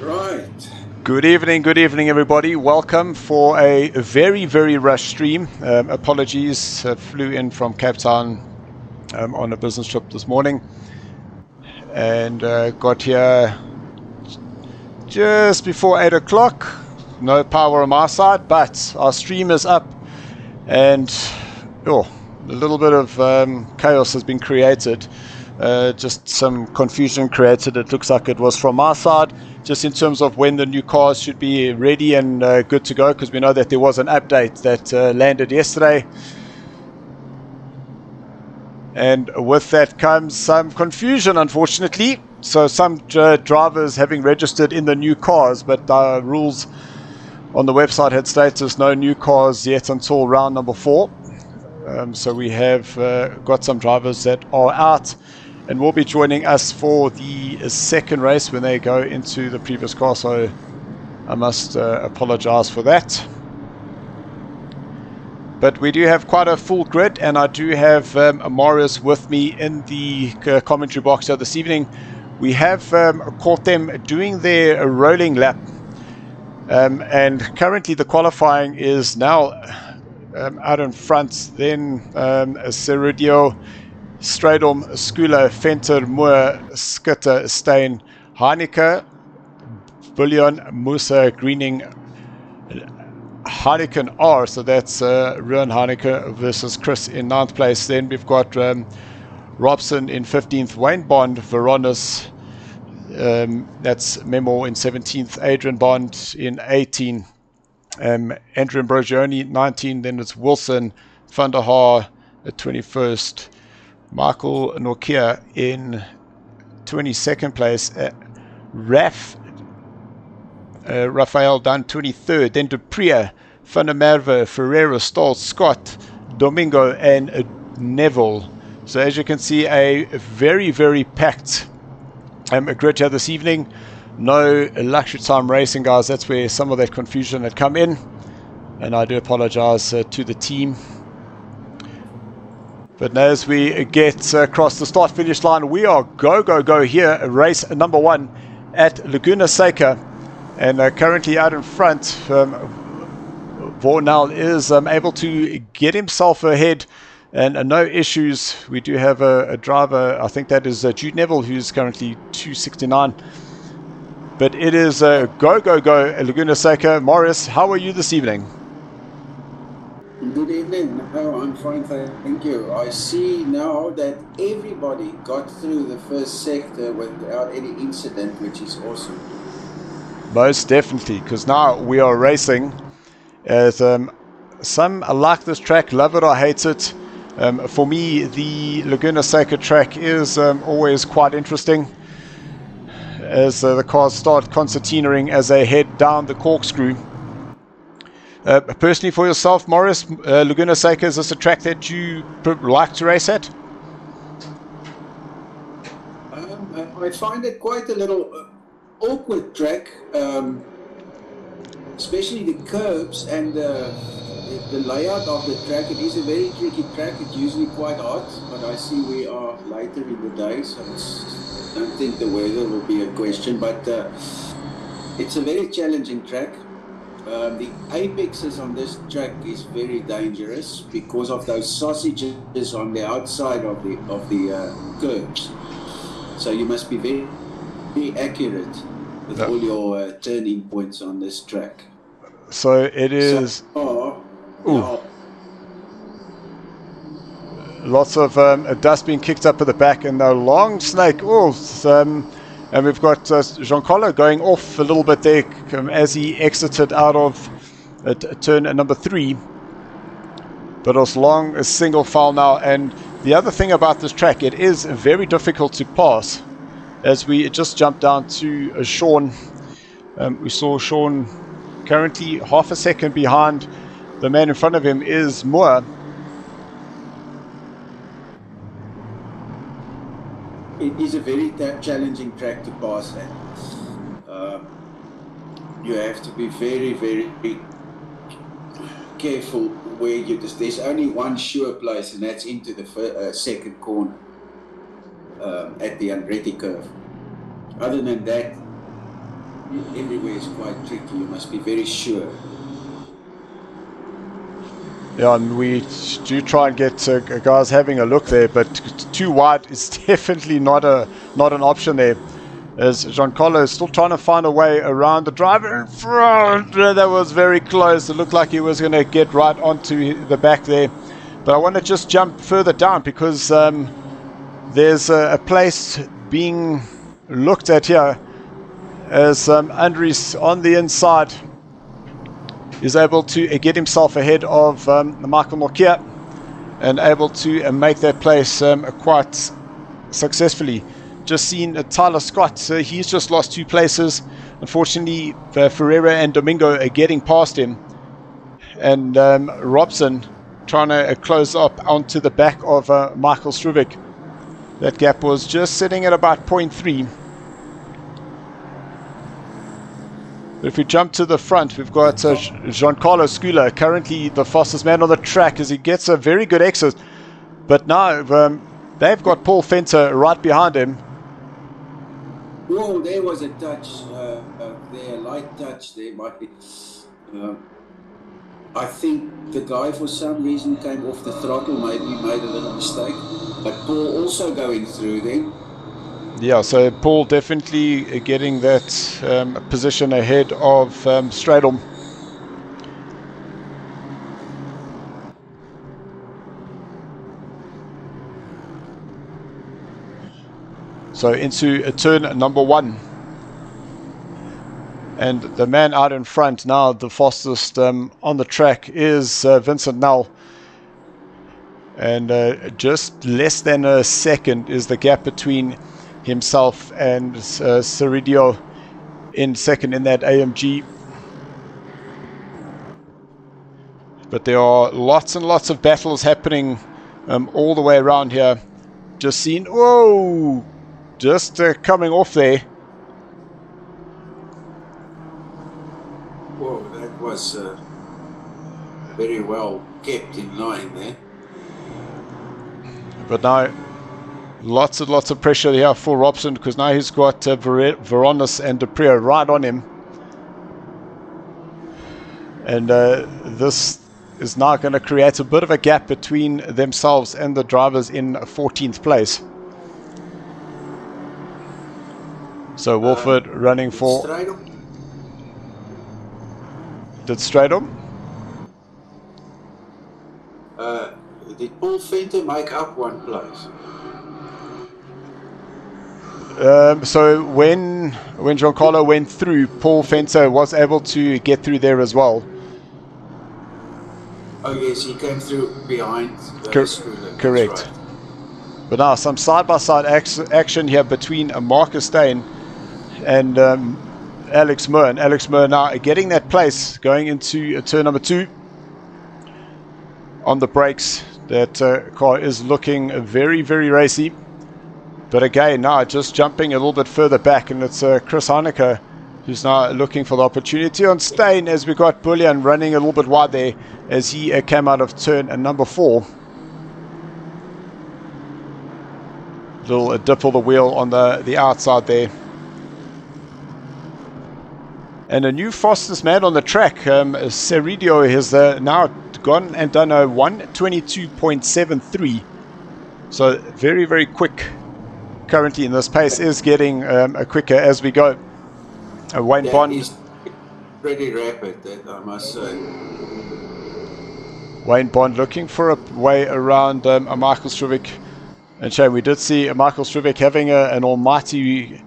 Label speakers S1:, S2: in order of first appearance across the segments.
S1: Right.
S2: Good evening, everybody. Welcome for a very, very rushed stream. Apologies, flew in from Cape Town on a business trip this morning and got here just before 8 o'clock. No power on my side, but our stream is up and a little bit of chaos has been created. Just some confusion created. It looks like it was from my side, just in terms of when the new cars should be ready and good to go, because we know that there was an update that landed yesterday. And with that comes some confusion, unfortunately. So some drivers having registered in the new cars, but the rules on the website had stated no new cars yet until round number 4. So we have got some drivers that are out and will be joining us for the second race when they go into the previous car. So I must apologize for that. But we do have quite a full grid, and I do have Marius with me in the commentary box here this evening. We have caught them doing their rolling lap, and currently the qualifying is now out in front. Then Ceridio, Stradom, Skula, Venter, Moore, Skitter, Stain, Heineke, Bullion, Musa, Greening, Heineken R. So that's Ruan Heineke versus Chris in 9th place. Then we've got Robson in 15th, Wayne Bond, Veronis, that's Memo in 17th, Adrian Bond in 18th, Andrew Ambrogioni 19th, then it's Wilson, Van der Haar at 21st, Michael Nokia in 22nd place, Raphael Dunn 23rd, then Dupria, Van der Merwe, Ferreira, Stoll, Scott, Domingo and Neville. So as you can see, a very, very packed grid here this evening. No luxury time racing, guys. That's where some of that confusion had come in, and I do apologize to the team. But now as we get across the start finish line, we are go here, race number 1 at Laguna Seca, and currently out in front, Vornal is able to get himself ahead, and no issues. We do have a driver, I think that is Jude Neville, who's currently 269. But it is go at Laguna Seca. Morris, how are you this evening?
S1: Good evening. No, I'm fine, thank you. I see now that everybody got through the first sector without any incident, which is awesome.
S2: Most definitely, because now we are racing as some like this track, love it or hate it. For me, the Laguna Seca track is always quite interesting as the cars start concertinaing as they head down the corkscrew. Personally, for yourself, Morris, Laguna Seca, is this a track that you like to race at?
S1: I find it quite a little awkward track, especially the curbs and the layout of the track. It is a very tricky track. It's usually quite hot, but I see we are later in the day, so I don't think the weather will be a question, but it's a very challenging track. The apexes on this track is very dangerous because of those sausages on the outside of the curbs. So you must be very, very accurate with all your turning points on this track.
S2: So it is.
S1: Now,
S2: Lots of dust being kicked up at the back, and a long snake. And we've got Giancarlo going off a little bit there as he exited out of turn number 3. But it was long, a single file now. And the other thing about this track, it is very difficult to pass. As we just jumped down to Sean, we saw Sean currently half a second behind. The man in front of him is Moore.
S1: it is a very challenging track to pass at. You have to be very, very careful where you just. There's only one sure place, and that's into the second corner at the Andretti curve. Other than that, everywhere is quite tricky. You must be very sure.
S2: Yeah, and we do try and get guys having a look there, but too wide is definitely not an option there. As Giancarlo is still trying to find a way around the driver in front. That was very close. It looked like he was going to get right onto the back there. But I want to just jump further down because there's a place being looked at here as Andries on the inside is able to get himself ahead of Michael Nokia and able to make that place quite successfully. Just seen Tyler Scott, he's just lost 2 places. Unfortunately, Ferreira and Domingo are getting past him. And Robson trying to close up onto the back of Michael Struvic. That gap was just sitting at about 0.3. If we jump to the front, we've got Giancarlo Scula, currently the fastest man on the track as he gets a very good exit. But now they've got Paul Fenter right behind him.
S1: Whoa, there was a touch there, a light touch there. I think the guy for some reason came off the throttle, maybe made a little mistake. But Paul also going through then.
S2: Yeah, so Paul definitely getting that position ahead of Stradom. So into turn number 1. And the man out in front now, the fastest on the track, is Vincent Nell. And just less than a second is the gap between himself and Ceridio in second in that AMG. But there are lots and lots of battles happening all the way around here. Just seen, whoa, just coming off there.
S1: Whoa, that was very well kept in line there.
S2: But now lots and lots of pressure here for Robson, because now he's got Veronis and Dupria right on him. And this is now going to create a bit of a gap between themselves and the drivers in 14th place. So Wolford running for... Did Stradom?
S1: Did Paul Fenter make up 1 place?
S2: So when Giancarlo went through, Paul Fenter was able to get through there as well.
S1: Oh yes, he came through behind the Schooler.
S2: Correct.
S1: Right.
S2: But now some side-by-side action here between Marcus Steyn and Alex Moore. And Alex Moore now getting that place going into turn number 2 on the brakes. That car is looking very, very racy. But again, now just jumping a little bit further back, and it's Chris Heineke who's now looking for the opportunity on Steyn, as we got Bullion running a little bit wide there as he came out of turn number 4. Little dip of the wheel on the outside there. And a new fastest man on the track, Ceridio, has now gone and done a 1:22.73. So very, very quick currently, and this pace is getting quicker as we go. Wayne Bond.
S1: Pretty rapid, that I must say.
S2: Wayne Bond looking for a way around a Michael Struwik. And Shane, we did see a Michael Struwik having an almighty,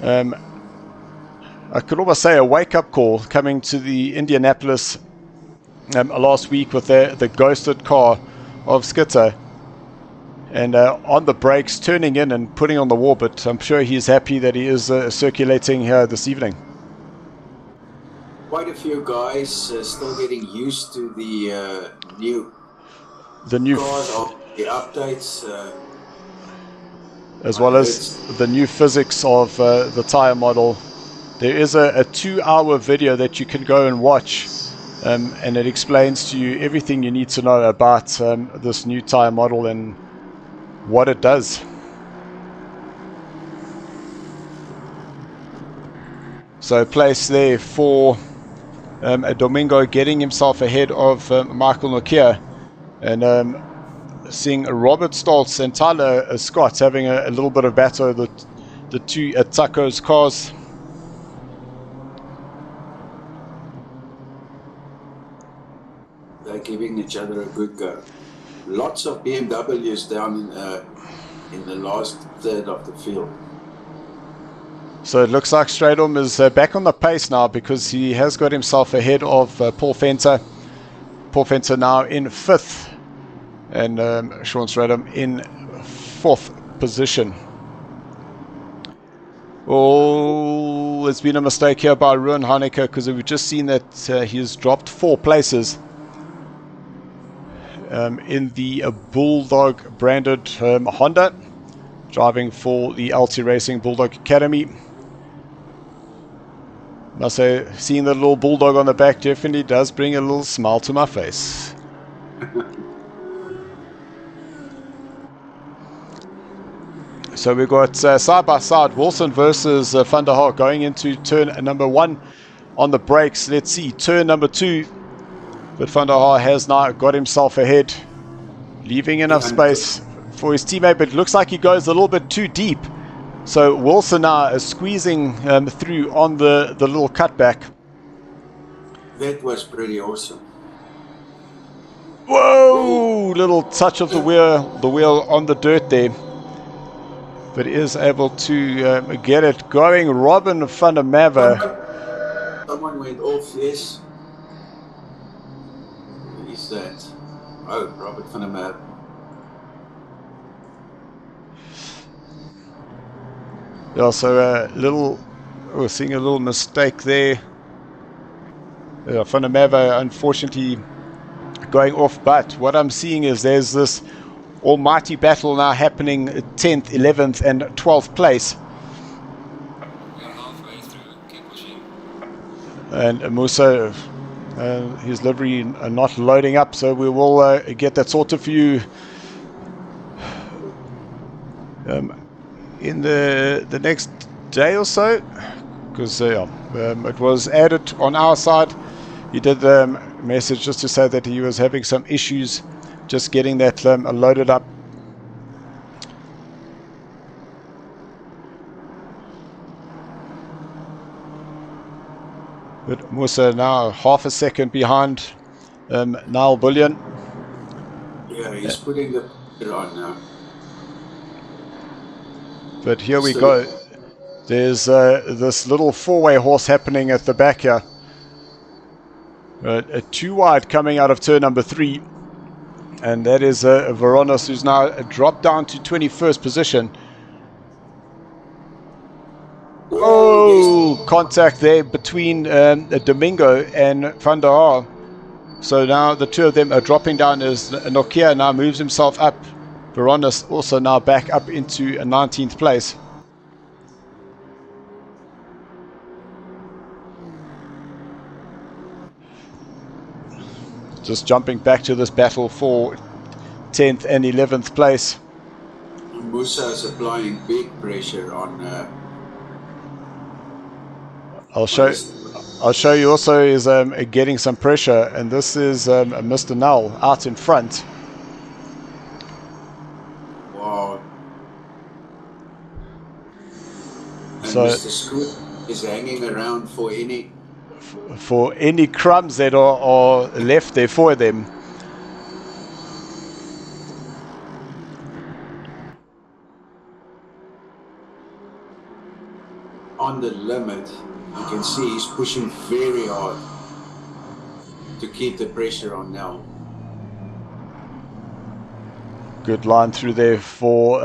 S2: I could almost say a wake-up call coming to the Indianapolis last week with the ghosted car of Skitzer. And on the brakes, turning in and putting on the wall, but I'm sure he's happy that he is circulating here this evening.
S1: Quite a few guys still getting used to the new cars, the updates.
S2: As well as the new physics of the tire model. There is a 2-hour video that you can go and watch, and it explains to you everything you need to know about this new tire model and what it does. So place there for Domingo getting himself ahead of Michael Nokia, and seeing Robert Stoltz and Tyler Scott having a little bit of battle, the two at Taco's cars.
S1: They're giving each other a good go. Lots of BMWs down in the last third of the field.
S2: So it looks like Stradom is back on the pace now, because he has got himself ahead of Paul Fenter. Paul Fenter now in 5th, and Sean Stradom in 4th position. Oh, there's been a mistake here by Ruan Heineke, because we've just seen that he's dropped 4 places in the Bulldog branded Honda, driving for the LT Racing Bulldog Academy. Must say, seeing the little Bulldog on the back definitely does bring a little smile to my face. So we've got side by side Wilson versus Van der Haar going into turn number 1 on the brakes. Let's see, turn number 2. But Van der Haar has now got himself ahead, leaving enough space for his teammate, but it looks like he goes a little bit too deep. So Wilson now is squeezing through on the little cutback.
S1: That was pretty awesome.
S2: Whoa! Little touch of the wheel on the dirt there. But is able to get it going. Robin van der Merwe.
S1: Someone went off, yes. Who is that? Oh, Robert van der Merwe.
S2: Yeah, so we're seeing a little mistake there. Van der Merwe unfortunately going off, but what I'm seeing is there's this almighty battle now happening at 10th, 11th and 12th place.
S3: We are halfway through, keep pushing.
S2: And Musa, his livery not loading up, so we will get that sorted for you in the next day or so, because it was added on our side. He did message just to say that he was having some issues just getting that loaded up. But Musa now half a second behind Niall Bullion.
S1: Yeah, he's putting the pressure on now.
S2: But here we go. There's this little 4-way horse happening at the back here. A 2 wide coming out of turn number 3. And that is Veronis, who's now dropped down to 21st position. Oh, contact there between Domingo and Van der Haar. So now the two of them are dropping down as Nokia now moves himself up. Veronis also now back up into a 19th place. Just jumping back to this battle for 10th and 11th place.
S1: Musa is applying big pressure on.
S2: I'll show you also is getting some pressure, and this is Mr. Null out in front.
S1: Wow. And
S2: So
S1: Mr. Scoot is hanging around for any
S2: for any crumbs that are left there for them.
S1: On the limit, you can see he's pushing very hard to keep the pressure on now.
S2: Good line through there for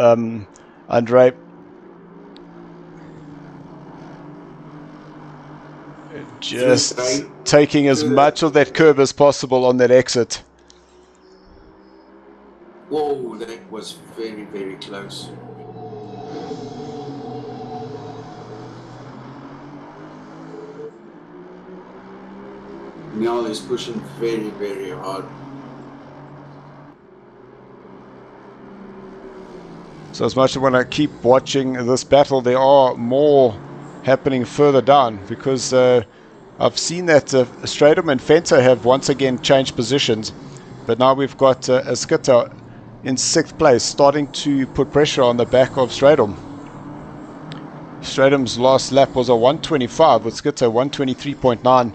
S2: Andre. Just taking as much of that curb as possible on that exit.
S1: Whoa, that was very, very close. Niall is pushing very, very hard.
S2: So as much as I want to keep watching this battle, there are more happening further down, because I've seen that Stratum and Fenta have once again changed positions, but now we've got Skitter in 6th place, starting to put pressure on the back of Stratum. Stratum's last lap was a 1:25 with Skitter 1:23.9.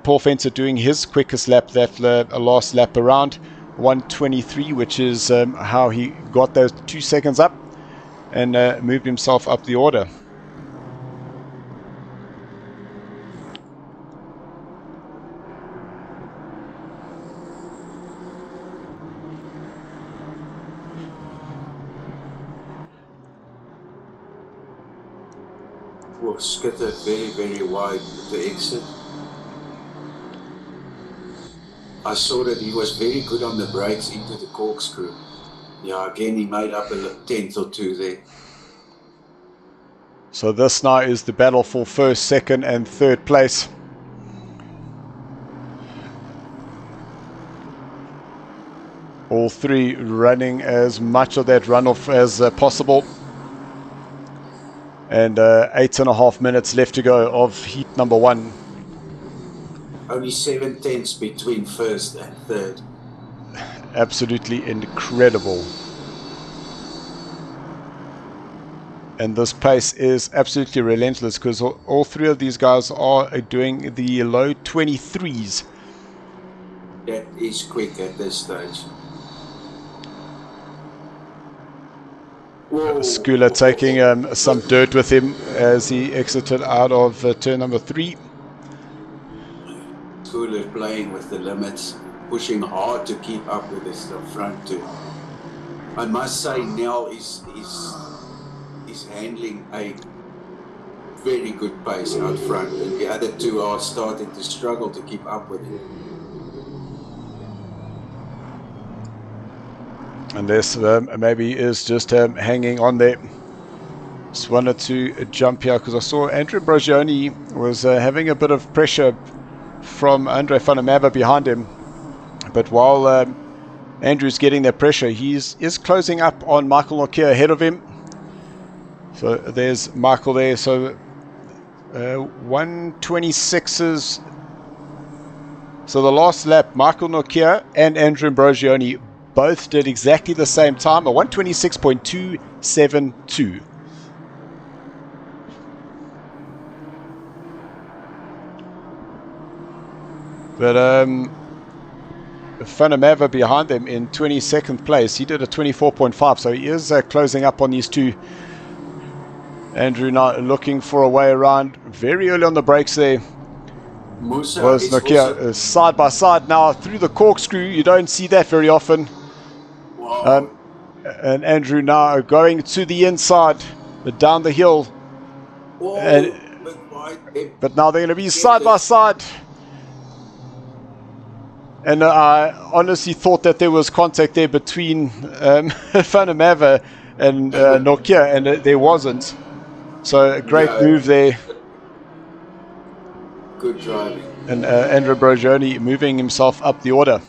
S2: Paul Fencer doing his quickest lap, that last lap around 1:23, which is how he got those 2 seconds up and moved himself up the order.
S1: Well, Skitter very, very wide at the exit. I saw that he was very good on the brakes into the corkscrew. Yeah, again, he made up a 10th or 2 there.
S2: So this now is the battle for 1st, 2nd and 3rd place. All three running as much of that runoff as possible. And 8.5 minutes left to go of heat number 1.
S1: Only 7 tenths between 1st and 3rd.
S2: Absolutely incredible. And this pace is absolutely relentless, because all three of these guys are doing the low 23s.
S1: That is quick at this stage.
S2: Skula taking some dirt with him as he exited out of turn number 3.
S1: Skula playing with the limits, pushing hard to keep up with the front two. I must say, Nell is handling a very good pace out front, and the other two are starting to struggle to keep up with him.
S2: And this maybe is just hanging on there. Just wanted to jump here because I saw Andrew Brogioni was having a bit of pressure from Andre van der Merwe behind him. But while Andrew's getting that pressure, he is closing up on Michael Nokia ahead of him. So there's Michael there. So 126s. So the last lap, Michael Nokia and Andrew Brogioni both did exactly the same time, a 126.272. But Van der Merwe behind them in 22nd place. He did a 24.5, so he is closing up on these two. Andrew now looking for a way around. Very early on the brakes there.
S1: Musa
S2: Was Nokia side by side now through the corkscrew. You don't see that very often.
S1: Wow.
S2: And Andrew now going to the inside, down the hill.
S1: Whoa,
S2: But now they're going to be side by side. And I honestly thought that there was contact there between Van der Merwe and Nokia, and there wasn't. So a great move there.
S1: Good driving.
S2: And Andrew Brogioni moving himself up the order.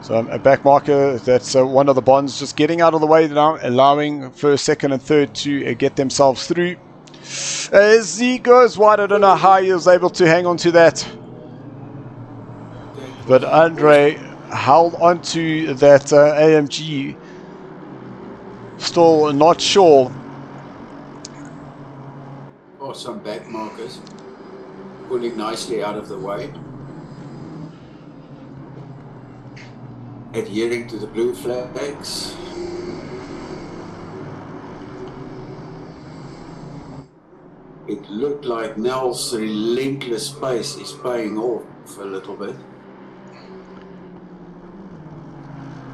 S2: So a back marker, that's one of the bonds just getting out of the way now, allowing first, second and third to get themselves through. As he goes wide, I don't know how he was able to hang on to that. But Andre held onto that AMG. Still not sure
S1: or some back markers, pulling nicely out of the way, adhering to the blue flags. It looked like Nell's relentless pace is paying off a little bit.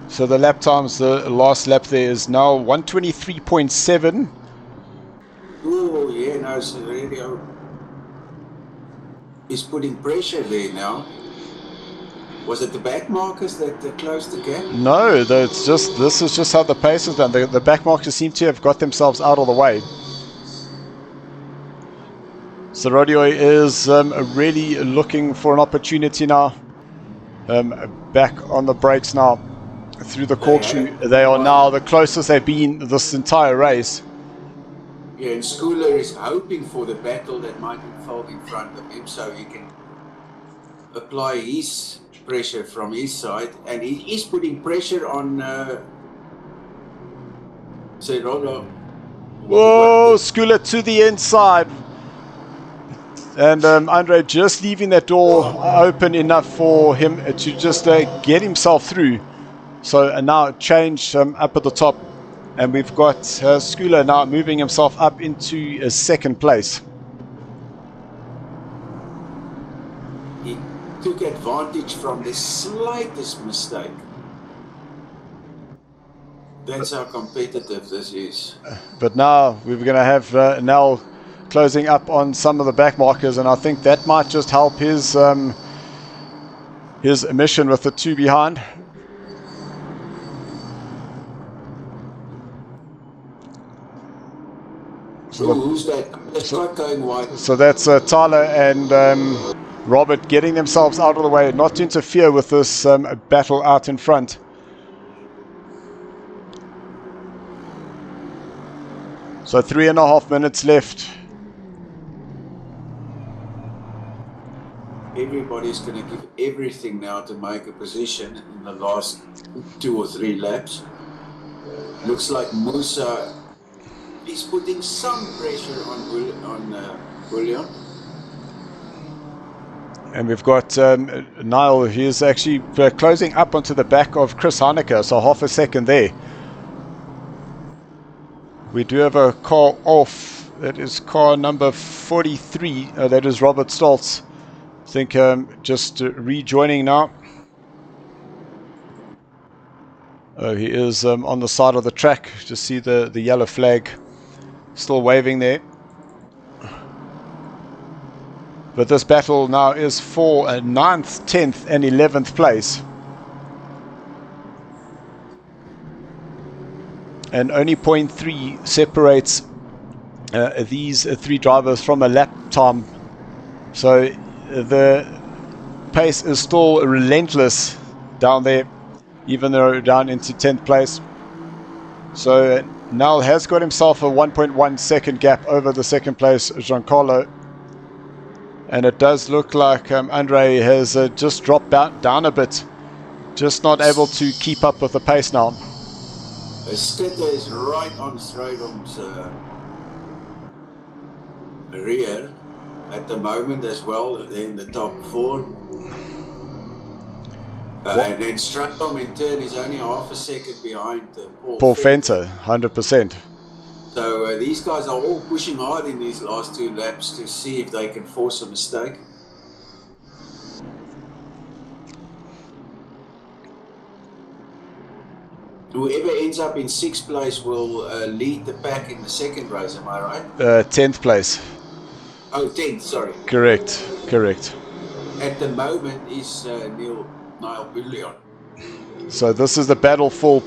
S2: So the lap times, the last lap there is now 1:23.7.
S1: Oh, yeah, no, so really, he's putting pressure there now. Was it the back markers that closed the gap?
S2: No, it's just, this is just how the pace is done. The back markers seem to have got themselves out of the way. So Rodeo is really looking for an opportunity now. Back on the brakes now through the corkscrew. They are now the closest they've been this entire race.
S1: Yeah, and Schooler is hoping for the battle that might unfold in front of him so he can apply his pressure from his side. And he is putting pressure on Rodeo.
S2: Whoa, Schooler to the inside. And Andre just leaving that door open enough for him to just get himself through. So now change up at the top. And we've got Schooler now moving himself up into second place.
S1: He took advantage from the slightest mistake. That's how competitive this is.
S2: But now we're going to have Nell closing up on some of the back markers, and I think that might just help his mission with the two behind.
S1: So who's that? That's not going wide.
S2: So that's Tyler and Robert getting themselves out of the way, not to interfere with this battle out in front. So 3.5 minutes left.
S1: Everybody's going to give everything now to make a position in the last 2 or 3 laps. Looks like Musa is putting some pressure on William.
S2: And we've got Niall, he's actually closing up onto the back of Chris Heineke, so half a second there. We do have a car off. That is car number 43. That is Robert Stoltz. I think just rejoining now. He is on the side of the track. Just see the yellow flag still waving there. But this battle now is for 9th, 10th and 11th place. And only 0.3 separates these 3 drivers from a lap time. So the pace is still relentless down there, even though down into 10th place. So Nell has got himself a 1.1 second gap over the second place Giancarlo. And it does look like Andre has just dropped down a bit. Just not able to keep up with the pace now.
S1: Stetter is right on Strydon's rear at the moment as well, in the top 4. And then Strydom in turn is only half a second behind
S2: Paul Fenter, 100%.
S1: So these guys are all pushing hard in these last 2 laps to see if they can force a mistake. Whoever ends up in 6th place will lead the pack in the second race, am I right?
S2: 10th place.
S1: Oh, 10th, sorry.
S2: Correct.
S1: At the moment is Niall Bullion.
S2: So this is the battle for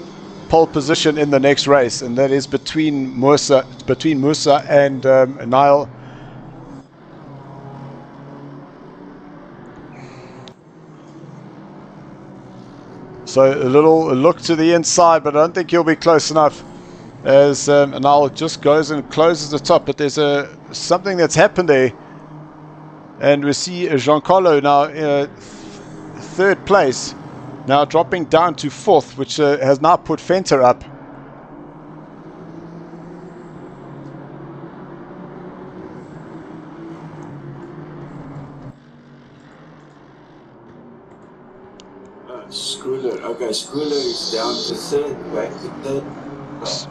S2: pole position in the next race, and that is between Musa and Niall. So a little look to the inside, but I don't think he'll be close enough, as Niall just goes and closes the top. But there's something that's happened there, and we see Giancarlo now in 3rd place, now dropping down to 4th, which has now put Fenter up.
S1: Schooler. Okay, Schooler is down to third, back to third.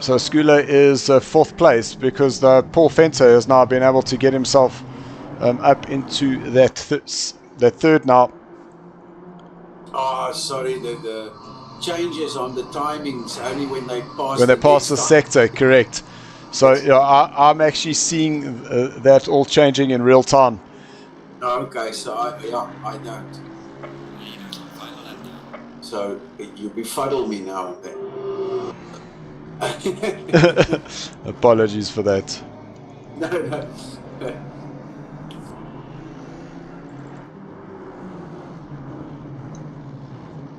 S2: So Skula is 4th place because Paul Fenter has now been able to get himself up into that third now.
S1: Oh, sorry, the changes on the timings only when they pass
S2: When they
S1: the
S2: pass
S1: next
S2: the
S1: time.
S2: sector, correct. So
S1: Yes.
S2: yeah, I'm actually seeing that all changing in real time.
S1: Okay, so I don't.
S3: Yeah, you don't. Final lap now.
S1: So you befuddle me now.
S2: Apologies for that.
S1: No.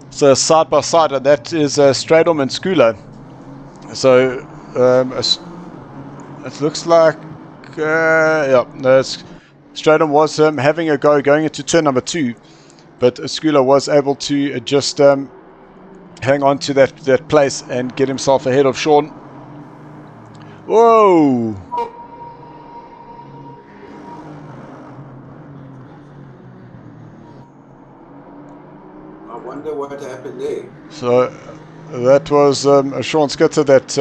S2: So side by side, and that is Stradom and Skula. So it looks like Stradom was having a go going into turn number 2, but Skula was able to just hang on to that place and get himself ahead of Sean. Whoa!
S1: I wonder what happened there.
S2: So that was Sean Skitter that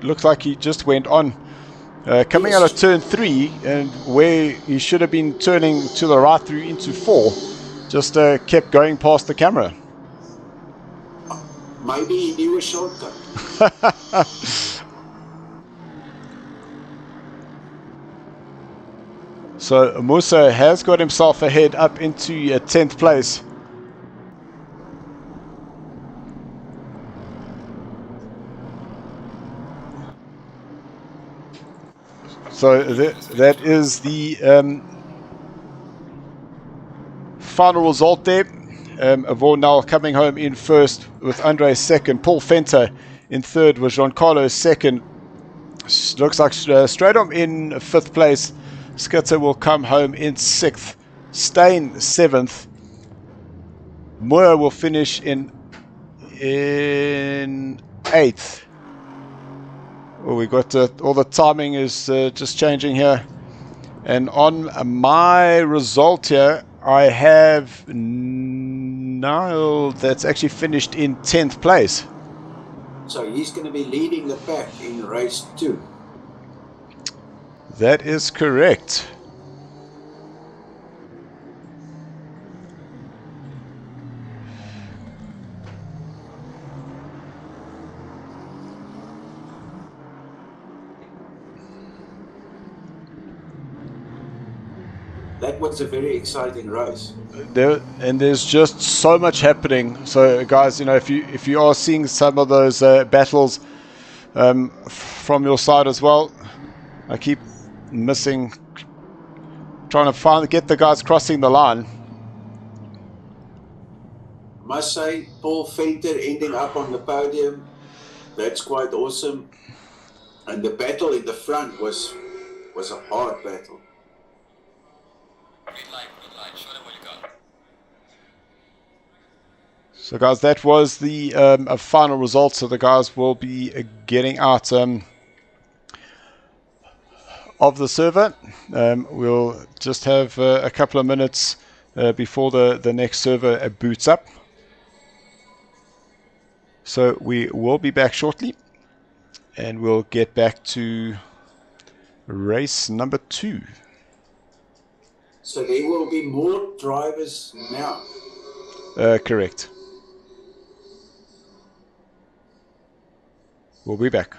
S2: looks like he just went on. Coming out of turn 3, and where he should have been turning to the right through into 4, just kept going past the camera.
S1: Maybe he knew a shortcut.
S2: So Musa has got himself ahead up into 10th place. So that is the final result there. Vornal coming home in first with Andre second. Paul Fenter in third with Giancarlo second. Looks like Stradom in 5th place. Skitter will come home in 6th. Stain 7th. Moore will finish in 8th. Well, we got all the timing is just changing here. And on my result here, I have Niall that's actually finished in 10th place.
S1: So he's going to be leading the pack in race 2.
S2: That is correct.
S1: That was a very exciting race.
S2: There's just so much happening. So guys, if you are seeing some of those battles from your side as well, I keep missing, trying to get the guys crossing the line.
S1: I must say, Paul Fenter ending up on the podium, that's quite awesome. And the battle in the front was a hard battle.
S3: Green light. Show them what you got.
S2: So guys, that was the final result. So the guys will be getting out of the server. We'll just have a couple of minutes before the next server boots up. So we will be back shortly, and we'll get back to race number 2.
S1: So there will be more drivers now.
S2: Correct. We'll be back.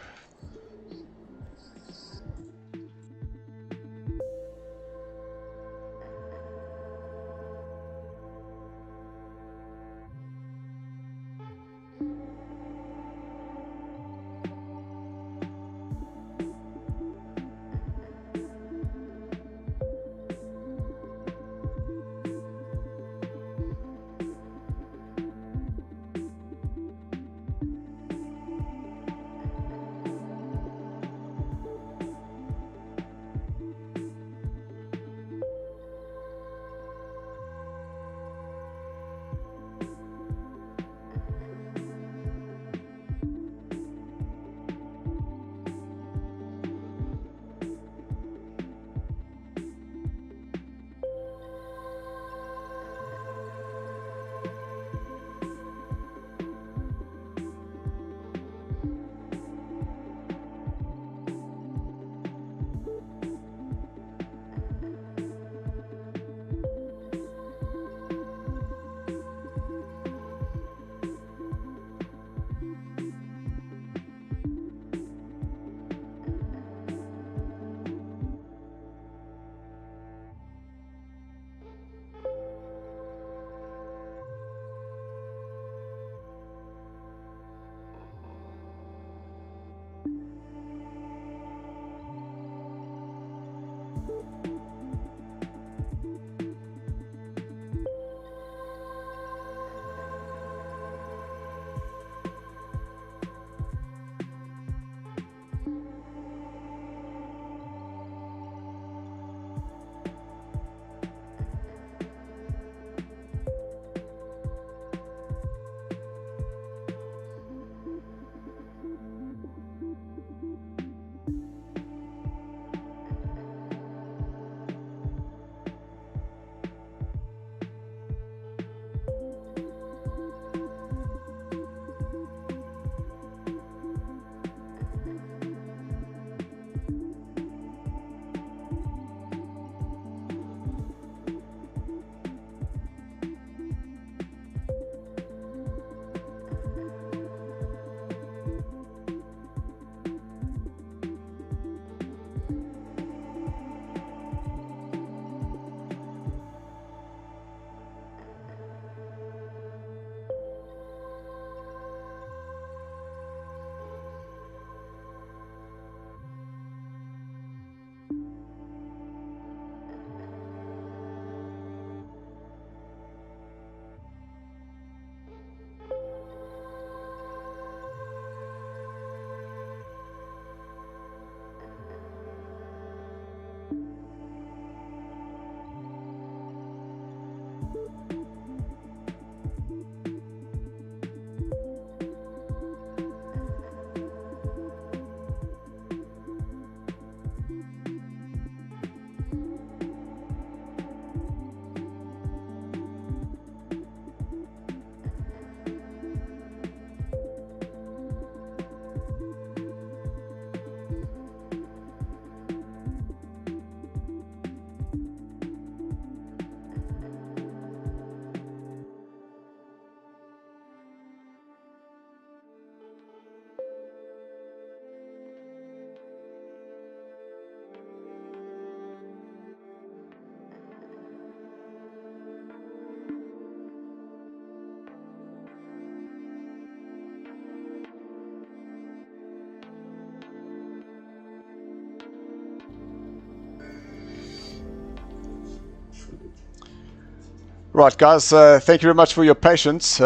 S2: Right, guys, thank you very much for your patience.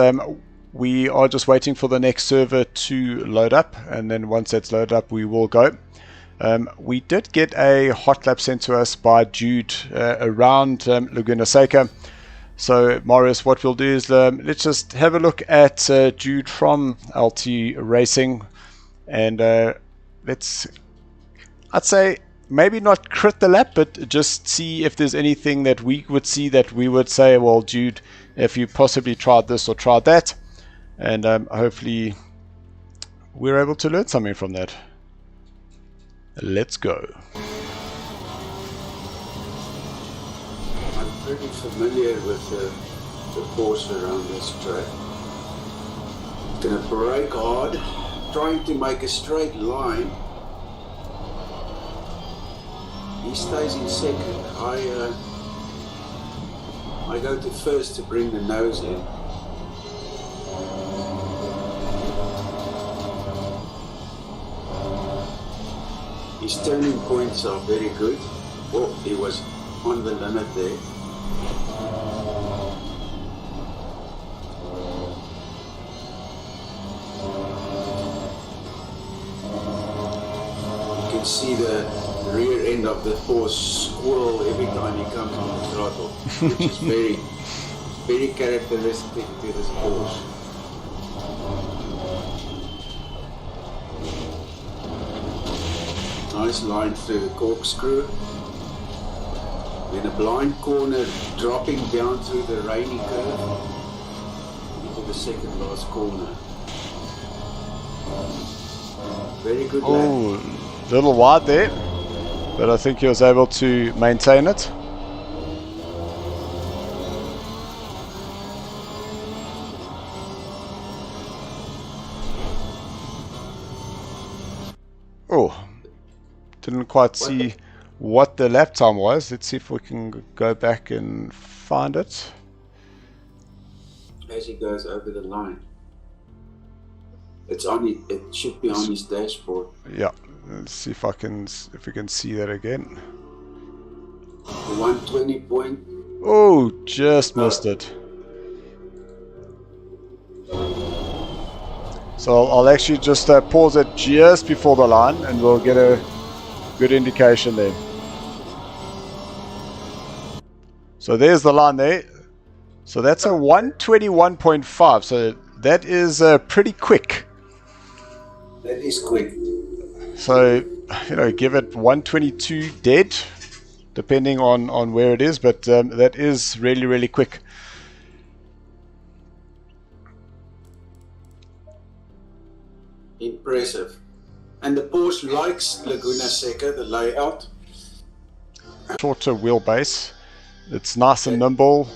S2: We are just waiting for the next server to load up, and then once that's loaded up, we will go. We did get a hot lap sent to us by Jude around Laguna Seca. So, Marius, what we'll do is let's just have a look at Jude from LT Racing, and let's, I'd say, maybe not crit the lap, but just see if there's anything that we would see that we would say, well, Jude, if you possibly tried this or tried that, and hopefully we're able to learn something from that. Let's go.
S1: I'm pretty familiar with the course around this track. Gonna brake hard, trying to make a straight line. He stays in second. I go to first to bring the nose in. His turning points are very good. Oh, he was on the limit there. You can see the rear end of the horse squirrel every time he comes on the throttle, which is very characteristic to this horse. Nice line through the corkscrew. Then a blind corner dropping down through the rainy curve into the second last corner. Very good lap.
S2: Oh, little wide there, but I think he was able to maintain it. Oh, didn't quite see what the lap time was. Let's see if we can go back and find it.
S1: As he goes over the line. It's on it. It should be on his dashboard.
S2: Yeah, let's see if we can see that again.
S1: The 120 point.
S2: Oh, just missed it. So I'll actually just pause it just before the line, and we'll get a good indication there. So there's the line there. So that's a 121.5. So that is pretty quick.
S1: That is quick.
S2: So, you know, give it 122 dead, depending on where it is, but that is really, really quick.
S1: Impressive. And the Porsche likes Laguna Seca, the layout.
S2: Shorter wheelbase. It's nice and nimble.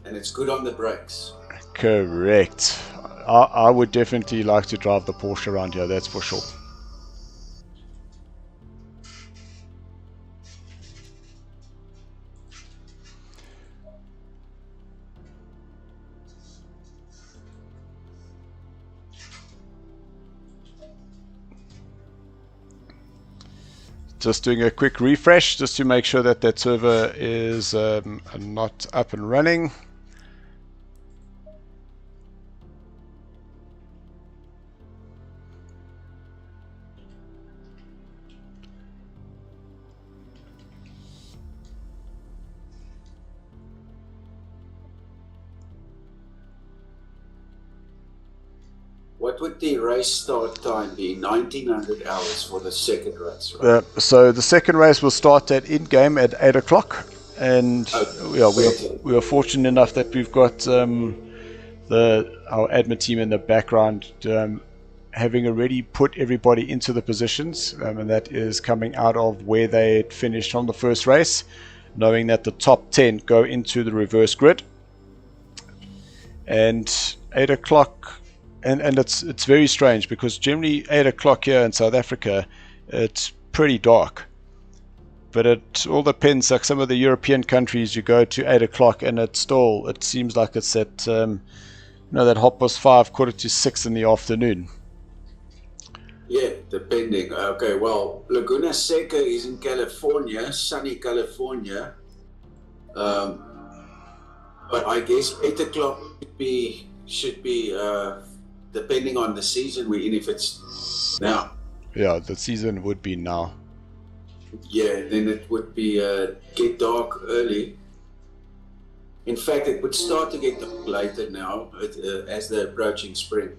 S1: And it's good on the brakes.
S2: Correct. I would definitely like to drive the Porsche around here, that's for sure. Just doing a quick refresh just to make sure that that server is not up and running.
S1: What would the race start time be? 1900 hours for the second race, right?
S2: So the second race will start at in-game at 8 o'clock. And yeah, we are fortunate enough that we've got our admin team in the background having already put everybody into the positions, and that is coming out of where they finished on the first race, knowing that the top 10 go into the reverse grid. And 8 o'clock, and it's very strange because generally 8 o'clock here in South Africa, it's pretty dark. But it all depends. Like some of the European countries, you go to 8 o'clock and it seems like it's at that 5:30, 5:45 in the afternoon.
S1: Yeah, depending. Okay, well, Laguna Seca is in California, sunny California. But I guess 8 o'clock should be depending on the season we're in, if it's now.
S2: Yeah, the season would be now.
S1: Yeah, then it would be get dark early. In fact, it would start to get dark later now as they're approaching spring.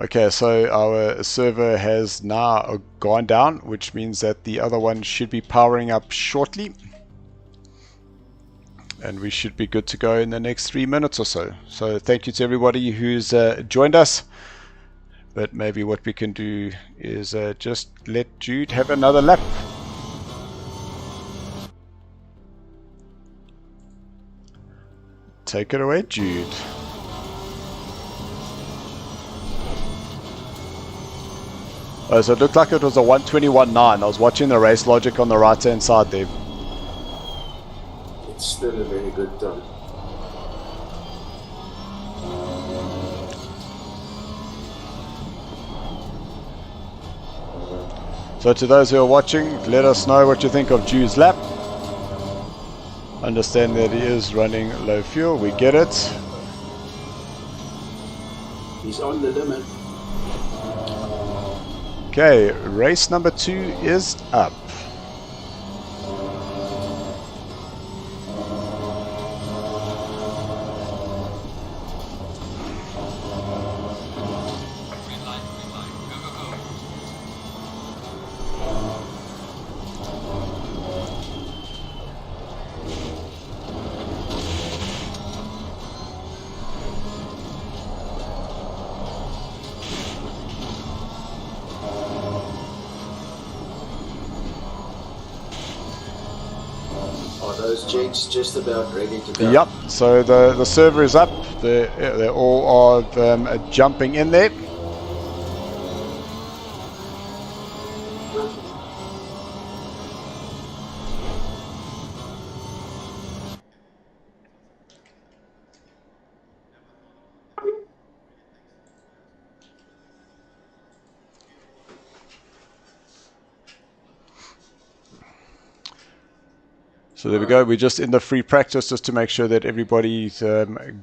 S2: Okay, so our server has now gone down, which means that the other one should be powering up shortly. And we should be good to go in the next 3 minutes or so. So thank you to everybody who's joined us. But maybe what we can do is just let Jude have another lap. Take it away, Jude. Oh, so it looked like it was a 1:21.9. I was watching the race logic on the right hand side there.
S1: It's still a very good time.
S2: So to those who are watching, let us know what you think of Jude's lap. Understand that he is running low fuel, we get it.
S1: He's on the limit.
S2: Okay, race number 2 is up.
S1: Those gents just about ready to go.
S2: Yep, so the server is up. They all are jumping in there. So there we go. We're just in the free practice just to make sure that everybody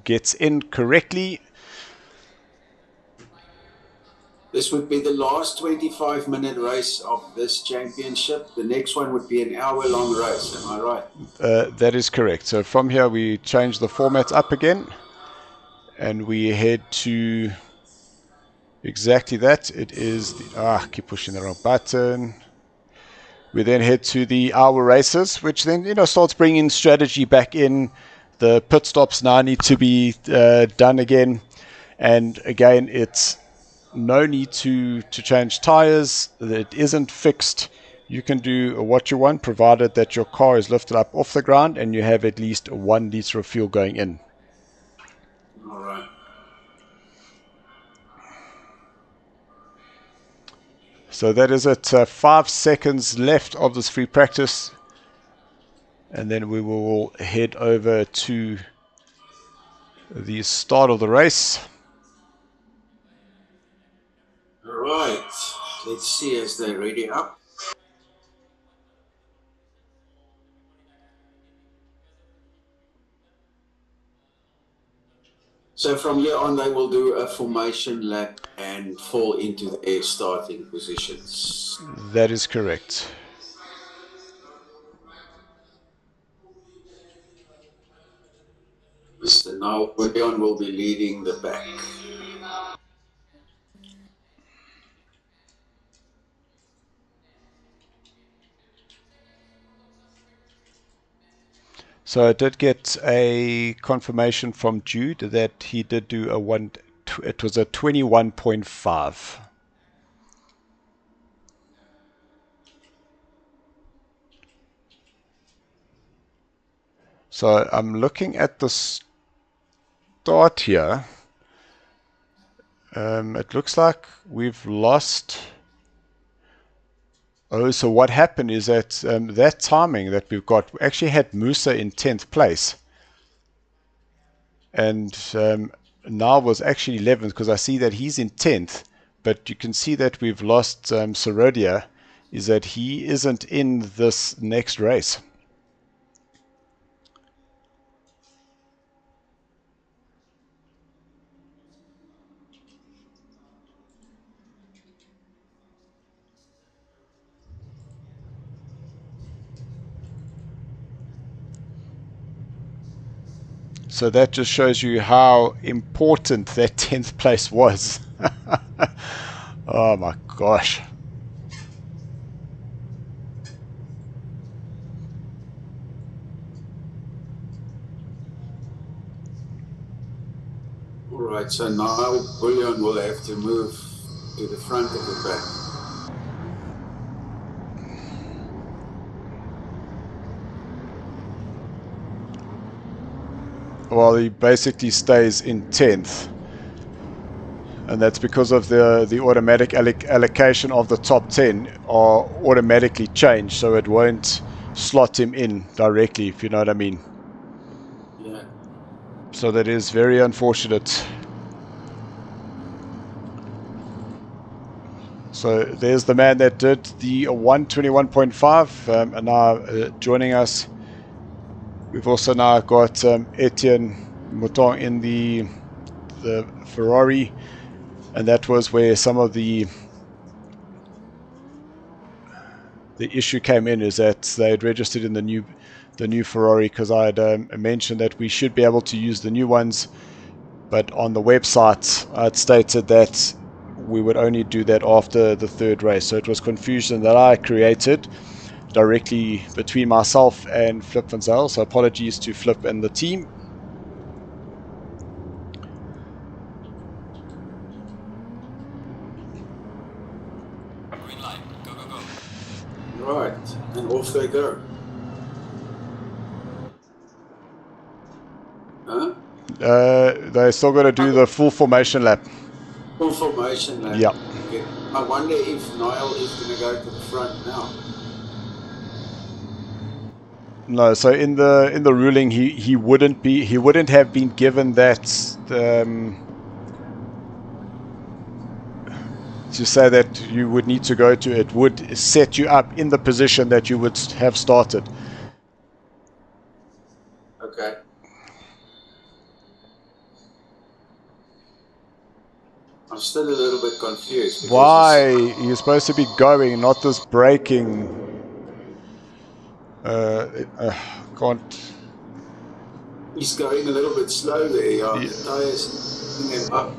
S2: gets in correctly.
S1: This would be the last 25-minute race of this championship. The next one would be an hour-long race. Am I right?
S2: That is correct. So from here we change the format up again, and we head to exactly that. It is the keep pushing the wrong button. We then head to the hour races, which then starts bringing strategy back in. The pit stops now need to be done again, and again it's no need to change tires. It isn't fixed. You can do what you want, provided that your car is lifted up off the ground and you have at least 1 liter of fuel going in.
S1: All right.
S2: So that is it. 5 seconds left of this free practice, and then we will head over to the start of the race.
S1: All right. Let's see as they're ready up. So from here on, they will do a formation lap and fall into their starting positions.
S2: That is correct.
S1: Mr. Now William will be leading the pack.
S2: So I did get a confirmation from Jude that he did do a one. It was a 21.5. So I'm looking at the start here. It looks like we've lost. Oh, so what happened is that that timing that we've got, we actually had Musa in 10th place. And now was actually 11th because I see that he's in 10th. But you can see that we've lost Sorodia, is that he isn't in this next race. So that just shows you how important that 10th place was. Oh my gosh.
S1: All right, so now William will have to move to the front of the pack.
S2: Well, he basically stays in 10th. And that's because of the automatic allocation of the top 10 are automatically changed, so it won't slot him in directly, if you know what I mean.
S1: Yeah.
S2: So that is very unfortunate. So there's the man that did the 121.5 and now joining us. We've also now got Etienne Mouton in the Ferrari, and that was where some of the issue came in, is that they had registered in the new Ferrari, because I had mentioned that we should be able to use the new ones, but on the website I had stated that we would only do that after the third race. So it was confusion that I created directly between myself and Flip van Zyl. So apologies to Flip and the team.
S3: Green light. Go, go, go.
S1: Right, and off they go. Huh?
S2: They still got to do the full formation lap.
S1: Full formation lap.
S2: Yeah.
S1: Okay. I wonder if Niall is going to go to the front now.
S2: No, so in the ruling he wouldn't have been given that to say that you would need to go to. It would set you up in the position that you would have started.
S1: Okay. I'm still a little bit confused.
S2: Why you're supposed to be going, not this braking? Can't.
S1: He's going a little bit slow there. Yeah.
S2: Yeah.
S1: The tires picking him up.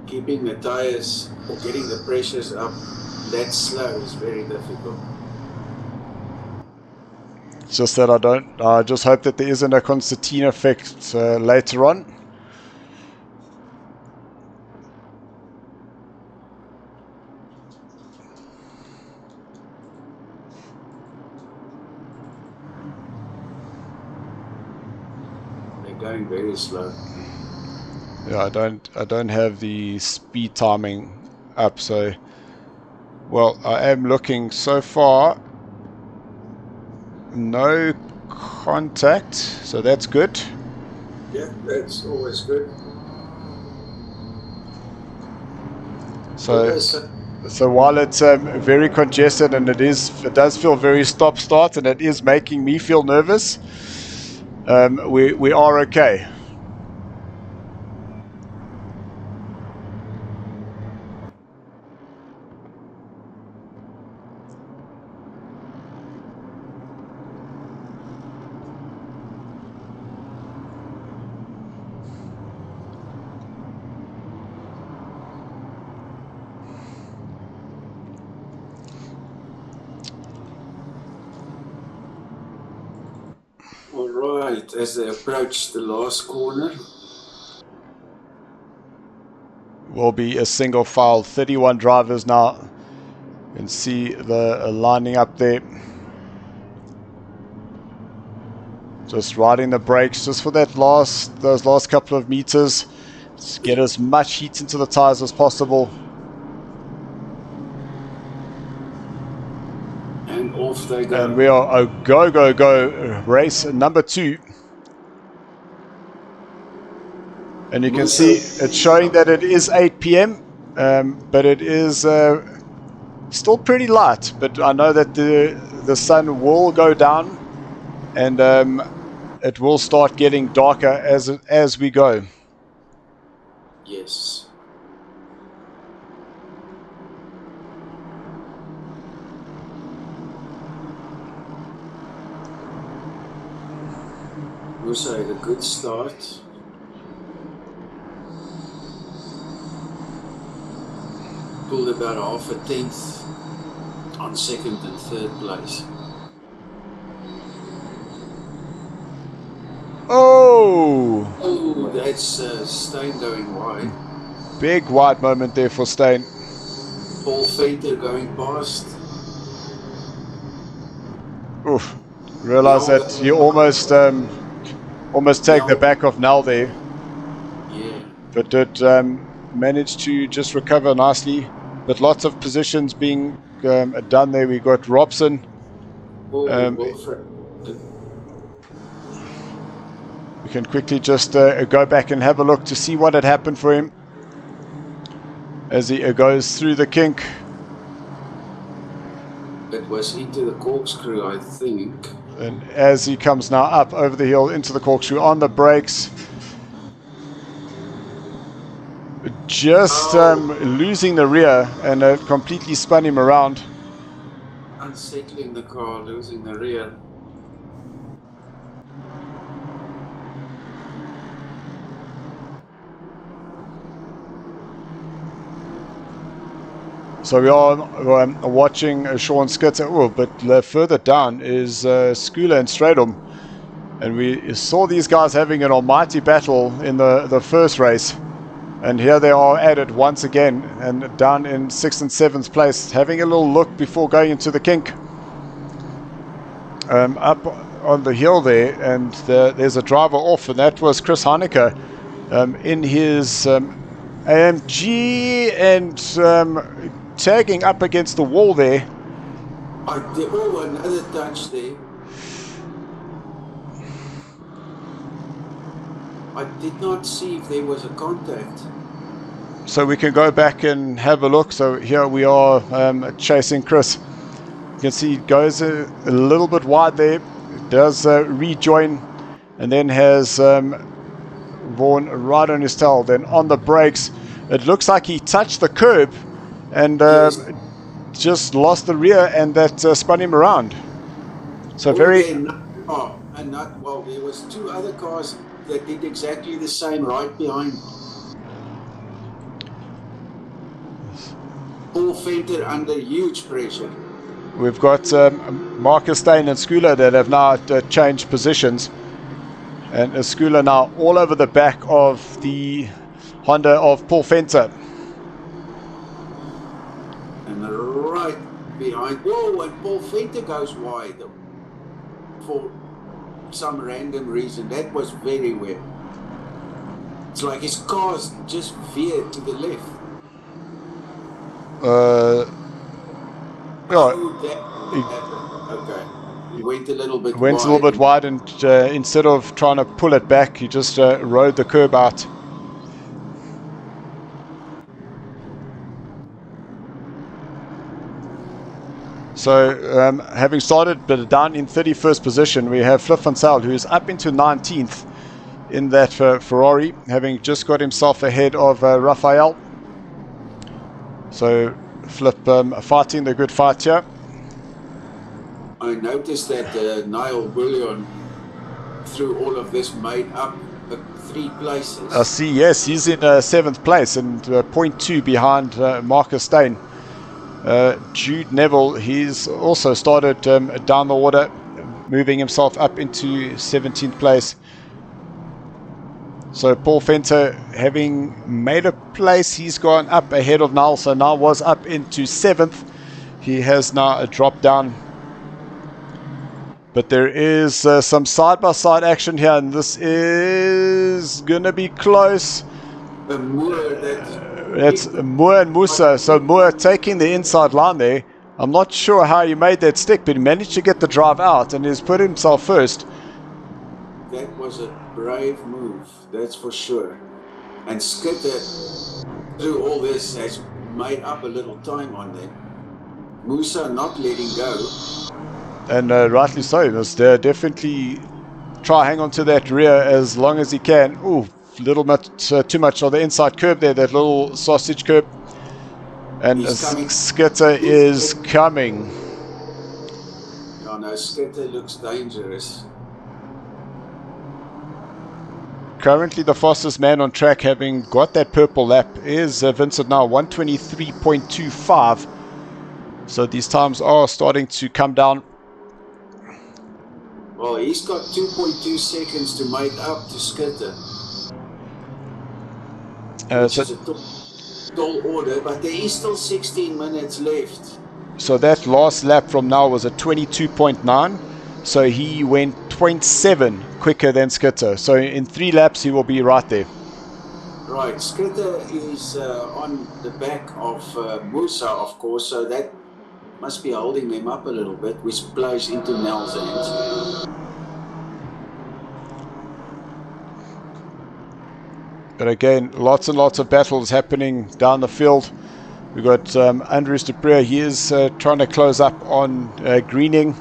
S1: Keeping the tires or getting the pressures up that slow is very difficult.
S2: It's just that I just hope that there isn't a concertina effect later on.
S1: They're going very slow.
S2: Yeah, I don't have the speed timing up, so well, I am looking so far. No contact, so that's good.
S1: Yeah, that's always good.
S2: So while it's very congested and it does feel very stop-start and it is making me feel nervous, we are okay.
S1: All right, as they approach the last corner.
S2: Will be a single file, 31 drivers now. You can see the lining up there. Just riding the brakes just for those last couple of meters. Just get as much heat into the tires as possible.
S1: And off they go.
S2: And we are a go race number 2. And you can see it's showing that it is 8 p.m. But it is still pretty light. But I know that the sun will go down and it will start getting darker as we go.
S1: Yes. Musa had a good start. Pulled about half a tenth on second and third place.
S2: Oh,
S1: that's Steyn going wide.
S2: Big wide moment there for Steyn.
S1: Paul Venter going past.
S2: Oof. Realize that you almost take the back of Nell there.
S1: Yeah.
S2: But did manage to just recover nicely. But lots of positions being done there. We got Robson. We can quickly just go back and have a look to see what had happened for him as he goes through the kink.
S1: It was into the corkscrew, I think.
S2: And as he comes now up over the hill into the corkscrew on the brakes, just losing the rear, and it completely spun him around.
S1: Unsettling the car, losing the rear.
S2: So we are watching Sean Skitzer, but further down is Skula and Stradom. And we saw these guys having an almighty battle in the first race. And here they are at it once again, and down in 6th and 7th place, having a little look before going into the kink. Up on the hill there, and there's a driver off, and that was Chris Heineke in his AMG, and tagging up against the wall there.
S1: Another touch there. I did not see if there was a contact.
S2: So we can go back and have a look. So here we are chasing Chris. You can see he goes a little bit wide there. Does rejoin, and then has Vaughan right on his tail. Then on the brakes, it looks like he touched the curb and just lost the rear, and that spun him around. So
S1: there was 2 other cars that did exactly the same right behind. Paul Venter under huge pressure.
S2: We've got Marcus Steyn and Skula that have now changed positions, and Skula now all over the back of the Honda of Paul Venter.
S1: And right behind, and Paul Venter goes wide for some random reason. That was very weird. It's like his car's just veered to the left.
S2: Okay.
S1: He went a little bit
S2: wide, and instead of trying to pull it back, he just rode the curb out. So having started but down in 31st position, we have Flip van Zyl, who is up into 19th in that Ferrari, having just got himself ahead of Raphael. So Flip fighting the good fight here.
S1: I noticed that Niall Bullion, through all of this, made up 3 places.
S2: I see, yes, he's in 7th place and 0.2 behind Marcus Steyn. Jude Neville, he's also started down the order, moving himself up into 17th place. So Paul Venter, having made a place, he's gone up ahead of Niall. So Niall was up into 7th. He has now dropped down. But there is some side-by-side action here, and this is going to be close. That's Moore and Musa. So Moore taking the inside line there. I'm not sure how he made that stick, but he managed to get the drive out and has put himself first.
S1: That was a brave move, that's for sure. And Skitter, through all this, has made up a little time on them. Musa not letting go.
S2: And rightly so. He must definitely try hang on to that rear as long as he can. Ooh, little much too much on the inside curb there, that little sausage curb. And Skitter is coming.
S1: Oh no, Skitter looks dangerous.
S2: Currently the fastest man on track, having got that purple lap, is Vincent now, 1:23.25. So these times are starting to come down.
S1: Well, he's got 2.2 seconds to make up to Skitter. Which is a tall order, but there is still 16 minutes left.
S2: So that last lap from now was at 22.9. So he went 0.7 quicker than Skitter. So in 3 laps he will be right there.
S1: Right, Skitter is on the back of Musa, of course, so that must be holding them up a little bit, which plays into Nell's hands.
S2: But again, lots and lots of battles happening down the field. We've got Andries de Pre. He is trying to close up on Greening.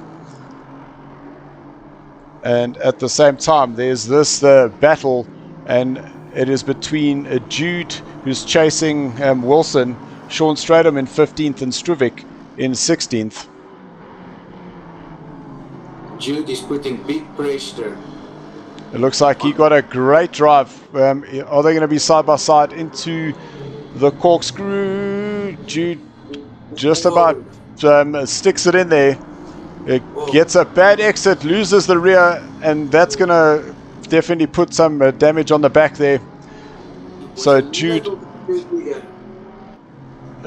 S2: And at the same time, there's this battle, and it is between Jude, who's chasing Wilson, Sean Stradham in 15th, and Struvic in 16th.
S1: Jude is putting big pressure.
S2: It looks like he got a great drive. Are they going to be side by side into the corkscrew? Jude just about sticks it in there. It gets a bad exit, loses the rear, and that's going to definitely put some damage on the back there. So Jude, a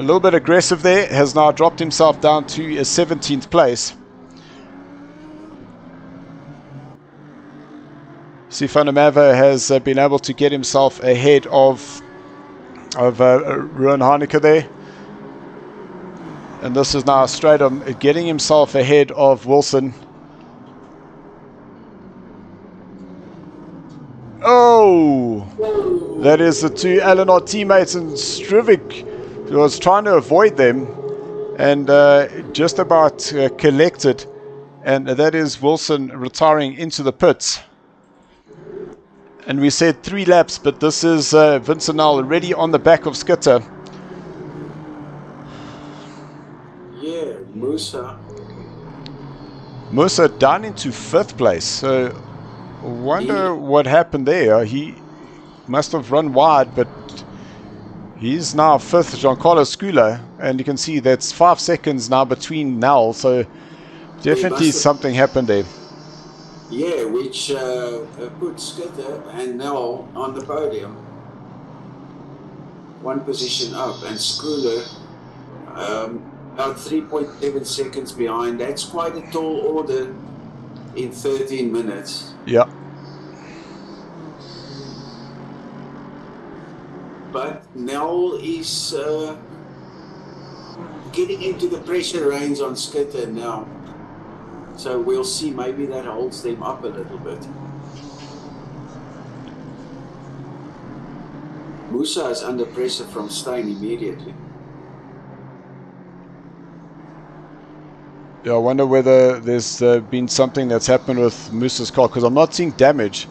S2: little bit aggressive there, has now dropped himself down to a 17th place. Sifana Mava has been able to get himself ahead of Ruan Heineke there. And this is now Stradham getting himself ahead of Wilson. Oh! That is the 2 Eleanor teammates, and Struvic was trying to avoid them and just about collected. And that is Wilson retiring into the pits. And we said 3 laps, but this is Vincent now already on the back of Skitter.
S1: Yeah, Musa
S2: down into 5th place. So I wonder what happened there. He must have run wide, but he's now 5th, Giancarlo Scula. And you can see that's 5 seconds now between Nell. So definitely something happened there.
S1: Yeah, which put Skitter and Nell on the podium. 1 position up, and Scooter about 3.7 seconds behind. That's quite a tall order in 13 minutes.
S2: Yeah.
S1: But Nell is getting into the pressure range on Skitter now. So we'll see, maybe that holds them up a little bit. Musa is under pressure from Steyn immediately.
S2: Yeah, I wonder whether there's been something that's happened with Moose's car, because I'm not seeing damage,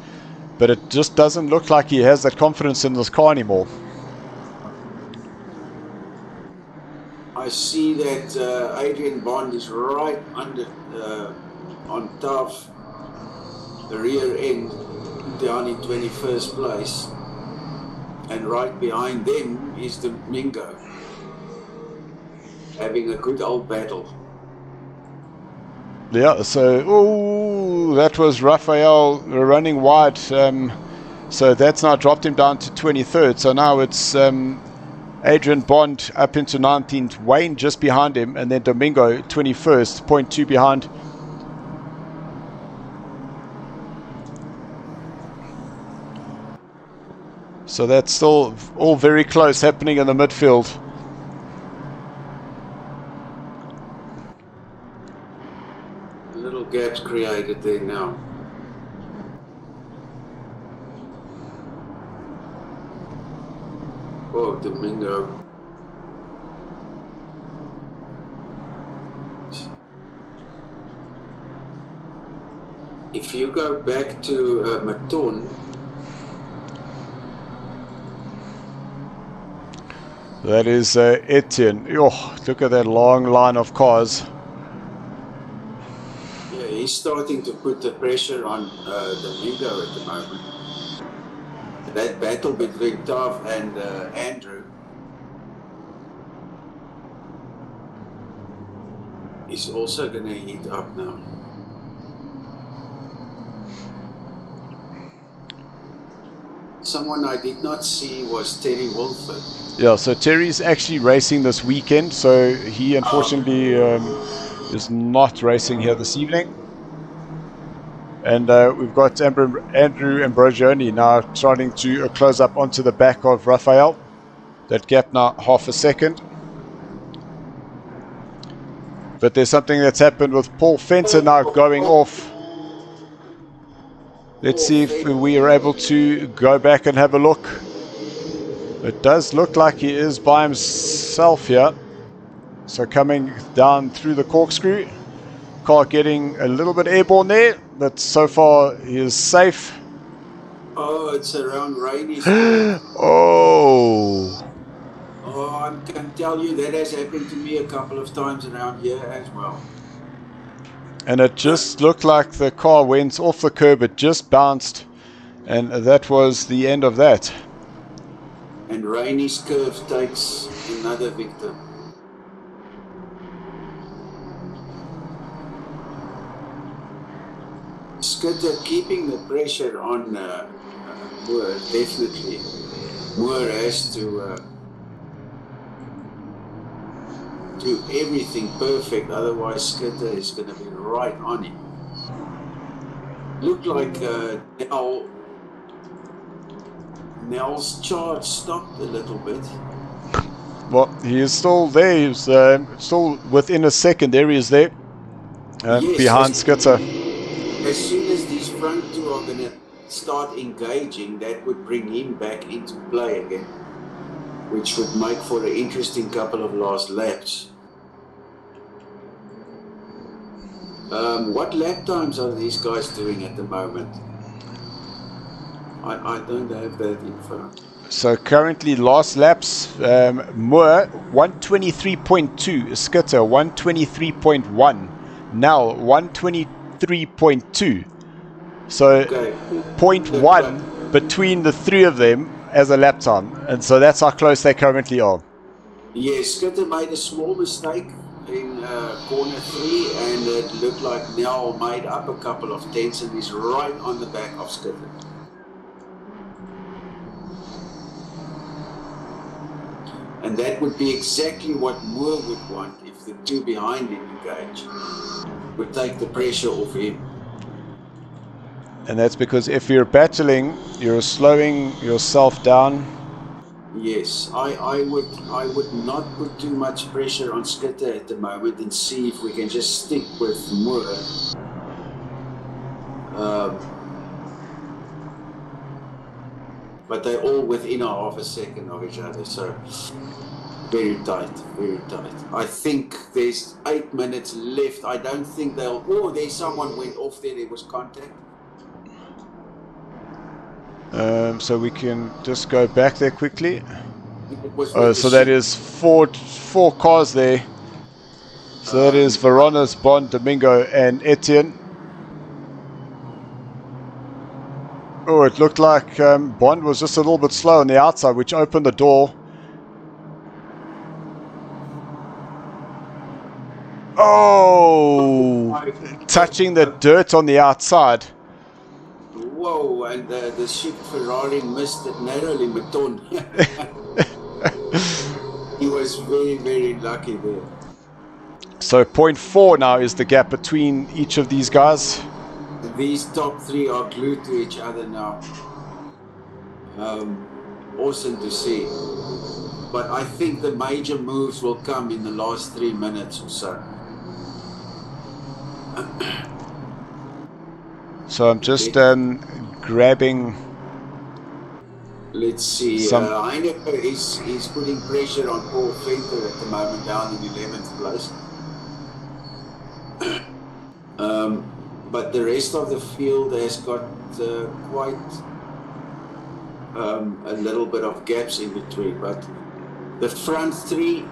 S2: but it just doesn't look like he has that confidence in this car anymore.
S1: I see that Adrian Bond is right under on Tav, the rear end, down in 21st place, and right behind them is Domingo, having a good old battle.
S2: Yeah, so that was Raphael running wide, so that's now dropped him down to 23rd. So now it's Adrian Bond up into 19th, Wayne just behind him, and then Domingo 21st, 0.2 behind. So that's still all very close happening in the midfield.
S1: Little gaps created there now. Oh, Domingo. If you go back to Maton,
S2: that is Etienne. Oh, look at that long line of cars.
S1: yeah, he's starting to put the pressure on Domingo at the moment. That battle between Tav and Andrew is also going to heat up now. Someone I did not see was Terry Wolford.
S2: Yeah, so Terry's actually racing this weekend, so he unfortunately is not racing here this evening. And we've got Andrew Ambrosioni now trying to close up onto the back of Raphael. That gap now half a second. But there's something that's happened with Paul Fencer now going off. Let's see if we are able to go back and have a look. It does look like he is by himself here. So coming down through the corkscrew. Car getting a little bit airborne there, but so far he is safe.
S1: Oh, it's around Rainey's.
S2: Oh,
S1: I can tell you that has happened to me a couple of times around here as well.
S2: and it just looked like the car went off the curb. It just bounced, and that was the end of that.
S1: And Rainey's curve takes another victim. Skitter keeping the pressure on Moore, definitely. Moore has to do everything perfect, otherwise Skitter is going to be right on him. Looked like Nell's charge stopped a little bit.
S2: Well, he is still there. He's still within a second. There he is there,
S1: Yes,
S2: behind Skitter.
S1: As soon as these front two are going to start engaging, that would bring him back into play again, which would make for an interesting couple of last laps. What lap times are these guys doing at the moment? I don't have that info.
S2: So currently last laps, Moore 123.2, Skitter 123.1, Nell 123.2. So
S1: Okay.
S2: 0.1 between the three of them as a lap time, and so that's how close they currently are.
S1: Yes, Skitter made a small mistake in corner 3, and it looked like Nell made up a couple of tenths and is right on the back of Skitter. And that would be exactly what Moore would want if the two behind him engage. Would take the pressure off him.
S2: And that's because if you're battling, you're slowing yourself down.
S1: Yes, I would not put too much pressure on Skitter at the moment and see if we can just stick with Moore. But they're all within a half a second of each other, so Very tight, very tight. I think there's 8 minutes left. I don't think they'll... Oh, there's someone went off there. There was contact.
S2: So we can just go back there quickly.
S1: It was
S2: Oh,
S1: with
S2: so
S1: the
S2: that
S1: ship.
S2: is four cars there. So that is Veronas, Bond, Domingo, and Etienne. Oh, it looked like Bond was just a little bit slow on the outside, which opened the door. Oh, touching the dirt on the outside.
S1: Whoa, and the ship Ferrari missed it narrowly, Maton. He was very, very lucky there.
S2: So 0.4 now is the gap between each of these guys.
S1: These top three are glued to each other now. Awesome to see. But I think the major moves will come in the last 3 minutes or so.
S2: So I'm just grabbing.
S1: Let's see. Heineke is putting pressure on Paul Venter at the moment, down in 11th place. But the rest of the field has got quite a little bit of gaps in between. But the front three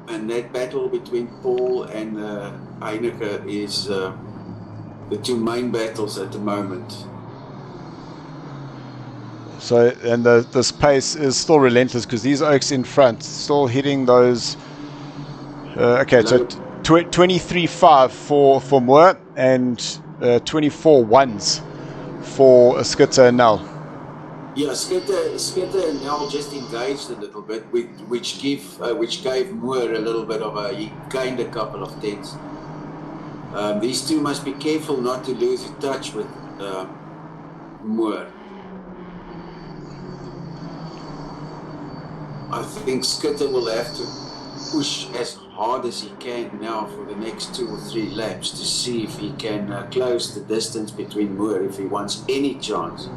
S1: and that battle between Paul and Heineke is the two main battles at the moment.
S2: So, and this pace is still relentless because these Oaks in front still hitting those. Okay, so 23.5 for Moore and 24.1s for Skitter and Nel.
S1: Yeah, Skitter and Nel just engaged a little bit, which gave Moore a little bit of he gained a couple of tenths. These two must be careful not to lose touch with Moore. I think Skitter will have to push as hard as he can now for the next 2 or 3 laps to see if he can close the distance between Moore if he wants any chance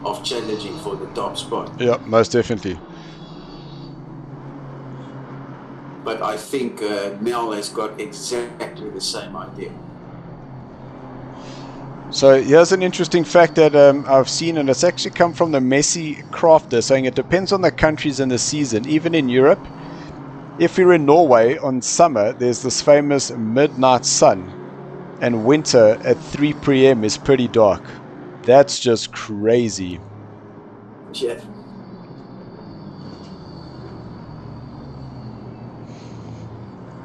S1: of challenging for the top spot.
S2: Yeah, most definitely.
S1: But I think Nel has got exactly the same idea.
S2: So here's an interesting fact that I've seen, and it's actually come from the Messi Crafter, saying it depends on the countries and the season. Even in Europe, if you're in Norway on summer, there's this famous midnight sun, and winter at 3 p.m. is pretty dark. That's just crazy.
S1: Yeah.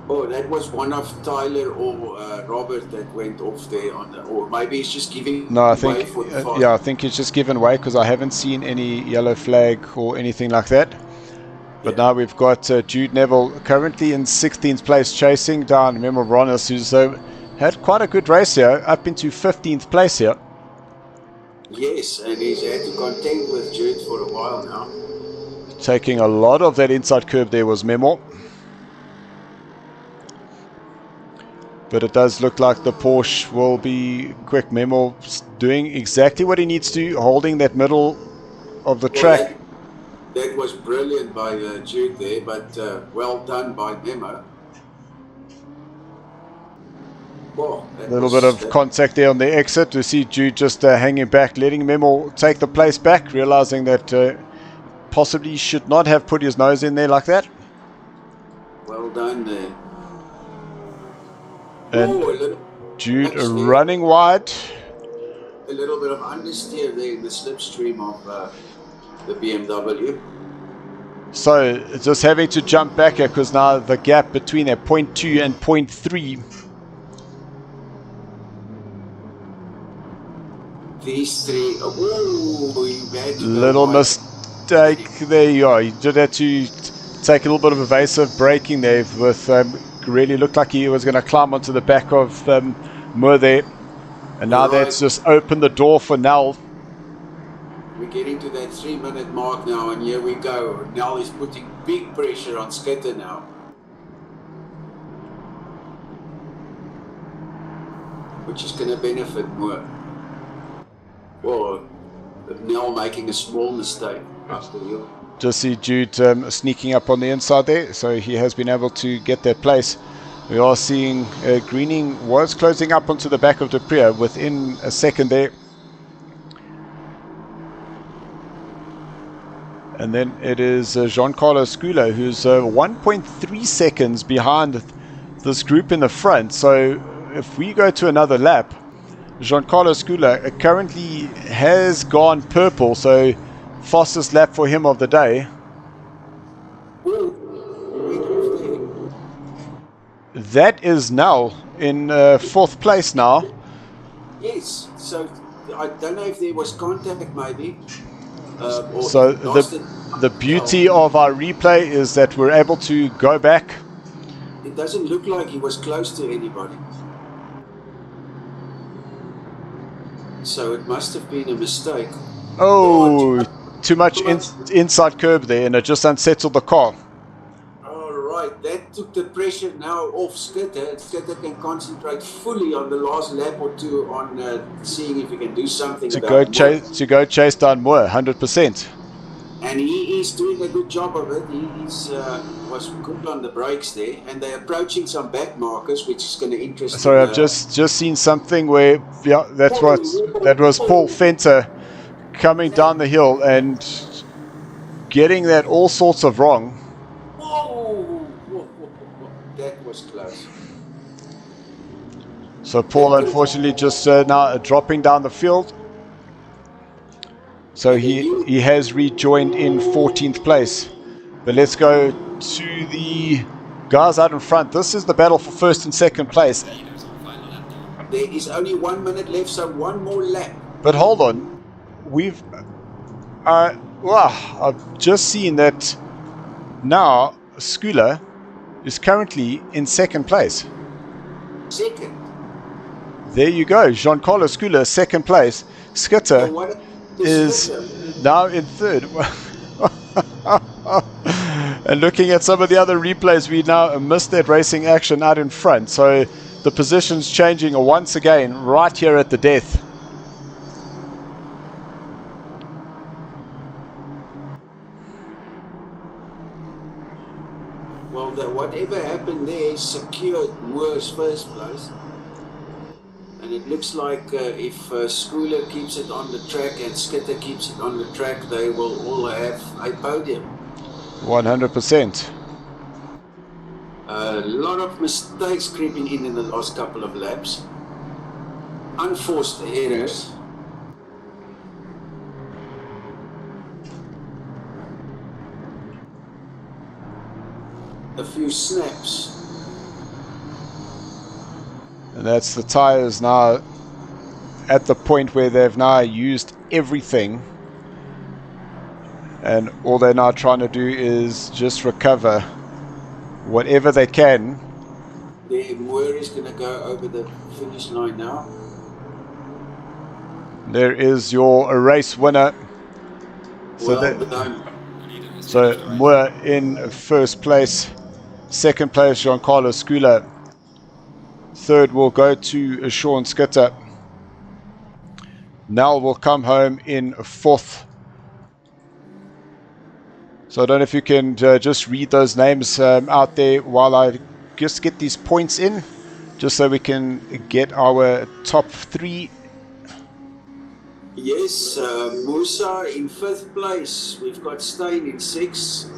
S1: Oh, that was one of Tyler or Robert that went off there on the, or maybe he's just giving.
S2: No, I think I think it's just given way because I haven't seen any yellow flag or anything like that. But now we've got Jude Neville currently in 16th place, chasing down Memo Ronis, who's had quite a good race here, up into 15th place here.
S1: Yes, and he's had to contend with Jude for a while now.
S2: Taking a lot of that inside curve there was Memo. But it does look like the Porsche will be quick. Memo doing exactly what he needs to, holding that middle of the track.
S1: That was brilliant by Jude there, but well done by Memo. Well,
S2: a little bit of contact there on the exit. We see Jude just hanging back, letting Memo take the place back, realizing that possibly he should not have put his nose in there like that.
S1: Well done there.
S2: And Jude running wide.
S1: A little bit of understeer there in the slipstream of the BMW.
S2: So just having to jump back here because now the gap between that 0.2 and 0.3.
S1: These three,
S2: little mistake there you are. You did have to take a little bit of evasive braking there with really looked like he was going to climb onto the back of Moore there. And now that's just opened the door for Nel.
S1: We're getting to that 3-minute mark now, and here we go. Nel is putting big pressure on Skitter now. Which is going to benefit Moore. Well, Nel making a small mistake. up the hill.
S2: Just see Jude sneaking up on the inside there, so he has been able to get that place. We are seeing Greening was closing up onto the back of De Prier within a second there. And then it is Giancarlo Sculo, who's 1.3 seconds behind this group in the front. So if we go to another lap, Giancarlo Sculo currently has gone purple, so fastest lap for him of the day. That is now in 4th place now.
S1: Yes, so I don't know if there was contact maybe.
S2: So the beauty of our replay is that we're able to go back.
S1: It doesn't look like he was close to anybody. So it must have been a mistake.
S2: Oh, too much inside curb there, and it just unsettled the car.
S1: Alright, that took the pressure now off Skitter. Skitter can concentrate fully on the last lap or two on seeing if he can do something
S2: to go chase down Moore, 100%.
S1: And he is doing a good job of it. He was good on the brakes there, and they're approaching some back markers, which is going to interest.
S2: Sorry, I've just seen something where that was Paul Fenter coming down the hill and getting that all sorts of wrong.
S1: Whoa, that was close.
S2: So Paul, unfortunately, just now dropping down the field. So he has rejoined in 14th place. But let's go to the guys out in front. This is the battle for 1st and 2nd place.
S1: There is only 1 minute left, so one more lap.
S2: But hold on. I've just seen that now Sculo is currently in 2nd place.
S1: Second.
S2: There you go. Giancarlo Sculo, 2nd place. Skitter is now in 3rd. And looking at some of the other replays, we now missed that racing action out in front. So the positions changing once again right here at the death.
S1: Well, whatever happened there secured Moore's 1st place. And it looks like if Sculo keeps it on the track and Skitter keeps it on the track, they will all have a podium.
S2: 100%.
S1: A lot of mistakes creeping in the last couple of laps. Unforced errors. A few snaps.
S2: And that's the tires now at the point where they've now used everything. And all they're now trying to do is just recover whatever they can.
S1: The Moore is going to go over the finish line now.
S2: There is your race winner. So Moore in 1st place. 2nd place, Giancarlo Sculo. 3rd will go to Sean Skitter. Nell will come home in 4th. So I don't know if you can just read those names out there while I just get these points in, just so we can get our top 3.
S1: Yes, Musa in 5th place. We've got Stein in 6th.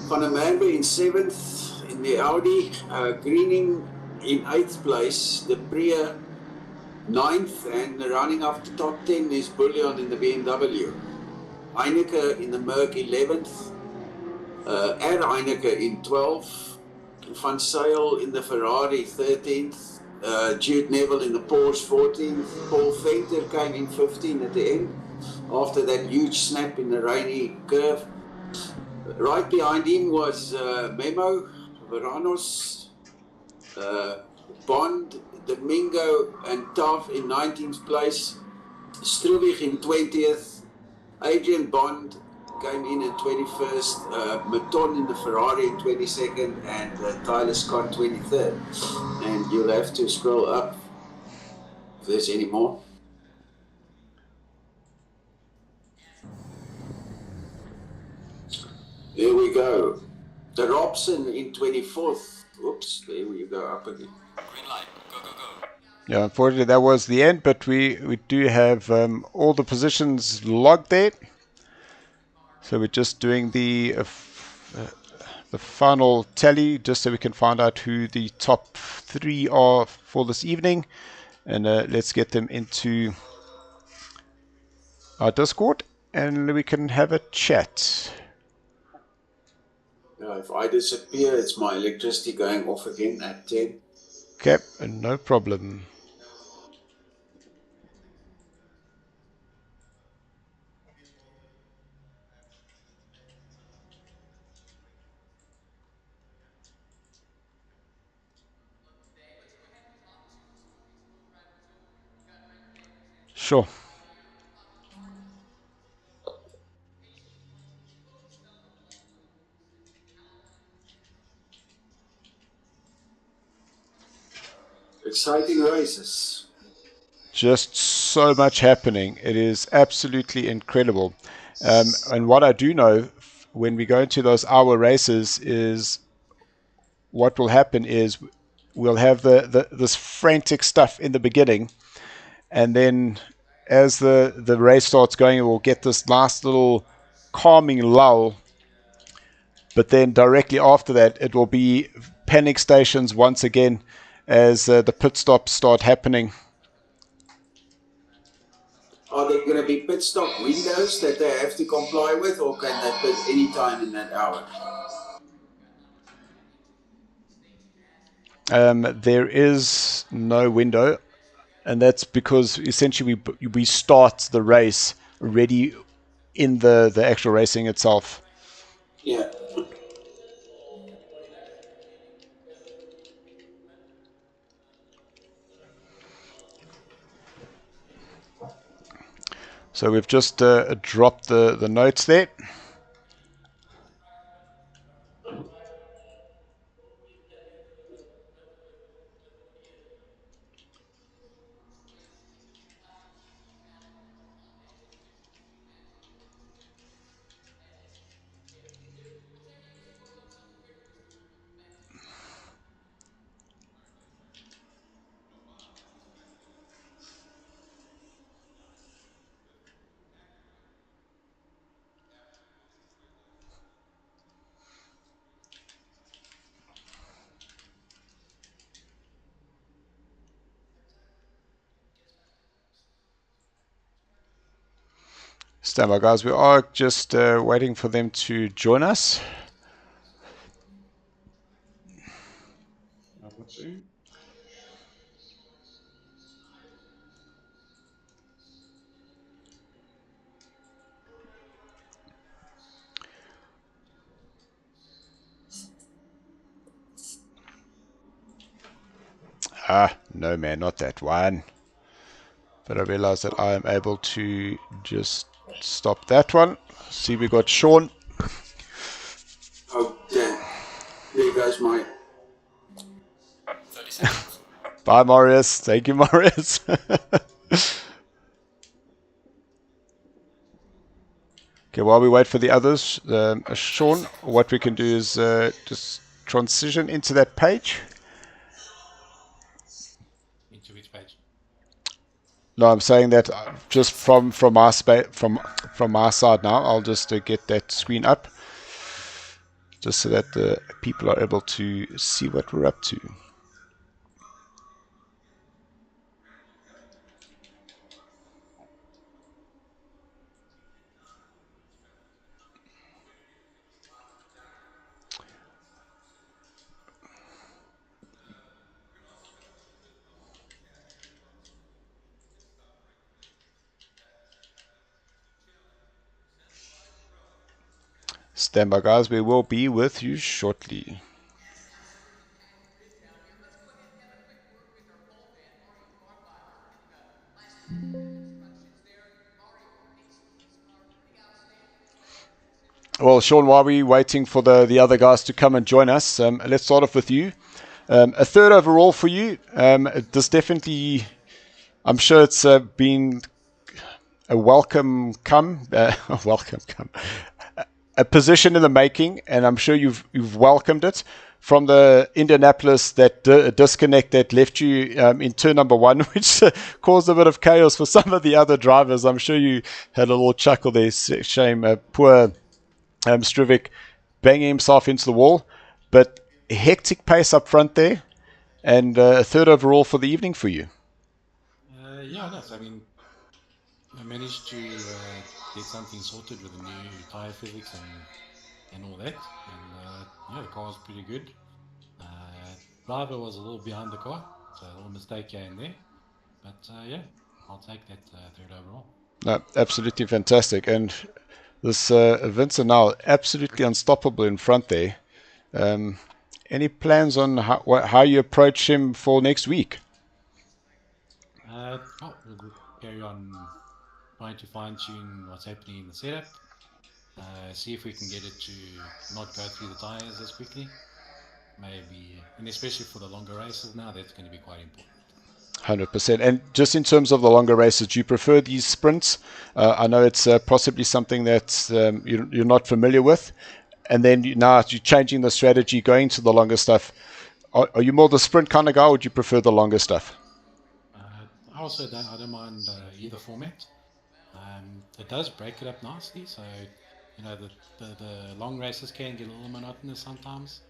S1: Van der Merwe in 7th in the Audi. Greening in 8th place. De Prier 9th, and running off the top 10 is Bullion in the BMW. Heineke in the Merc 11th. Heineke in 12th. Van Zyl in the Ferrari 13th. Jude Neville in the Porsche 14th. Paul Venter came in 15th at the end after that huge snap in the rainy curve. Right behind him was Memo, Veranos, Bond, Domingo and Taff in 19th place. Struwig in 20th. Adrian Bond came in at 21st. Maton in the Ferrari in 22nd, and Tyler Scott 23rd. And you'll have to scroll up if there's any more. we go. The Robson in 24th. Oops, there we go, up again.
S3: Green light. Go, go, go.
S2: Yeah, unfortunately that was the end, but we do have all the positions logged there. So we're just doing the final tally, just so we can find out who the top 3 are for this evening. And let's get them into our Discord, and we can have a chat.
S1: If I disappear, it's my electricity going off again at 10.
S2: Okay, no problem. Sure.
S1: Exciting races.
S2: Just so much happening. It is absolutely incredible. And what I do know when we go into those hour races is what will happen is we'll have this frantic stuff in the beginning, and then as the race starts going, we'll get this nice little calming lull. But then directly after that, it will be panic stations once again as the pit stops start happening.
S1: Are there going to be pit stop windows that they have to comply with, or can they pit any time in that hour?
S2: There is no window, and that's because essentially we start the race already in the actual racing itself.
S1: Yeah.
S2: So we've just dropped the notes there. Stand by, guys. We are just waiting for them to join us. No, man, not that one. But I realize that I am able to just stop that one. See, we got Sean.
S1: Okay. There goes my...
S3: 30 seconds.
S2: Bye, Marius. Thank you, Marius. Okay, while we wait for the others, Sean, what we can do is just transition into that page.
S3: Into which page?
S2: No, I'm saying that just from my from my side now. I'll just get that screen up, just so that the people are able to see what we're up to. Stand by, guys. We will be with you shortly. Well, Sean, while we're waiting for the other guys to come and join us, let's start off with you. A third overall for you. This definitely, I'm sure it's been a welcome come. a position in the making, and I'm sure you've welcomed it. From the Indianapolis, that disconnect that left you in turn number 1, which caused a bit of chaos for some of the other drivers. I'm sure you had a little chuckle there. Shame, poor Struvic banging himself into the wall. But hectic pace up front there, and a third overall for the evening for you.
S4: Yeah, no, I mean, I managed to get something sorted with the new tire physics and all that. And yeah, the car was pretty good. Driver was a little behind the car, so a little mistake here and there. But yeah, I'll take that third overall.
S2: No, absolutely fantastic. And this Vincent now absolutely unstoppable in front there. Any plans on how you approach him for next week?
S4: Well, we'll carry on trying to fine tune what's happening in the setup. See if we can get it to not go through the tires as quickly. Maybe, and especially for the longer races now, that's going to be quite important.
S2: 100%. And just in terms of the longer races, do you prefer these sprints? I know it's possibly something that you're not familiar with. And then now you're changing the strategy, going to the longer stuff. Are you more the sprint kind of guy, or do you prefer the longer stuff?
S4: I also don't mind either format. It does break it up nicely, so you know the long races can get a little monotonous sometimes.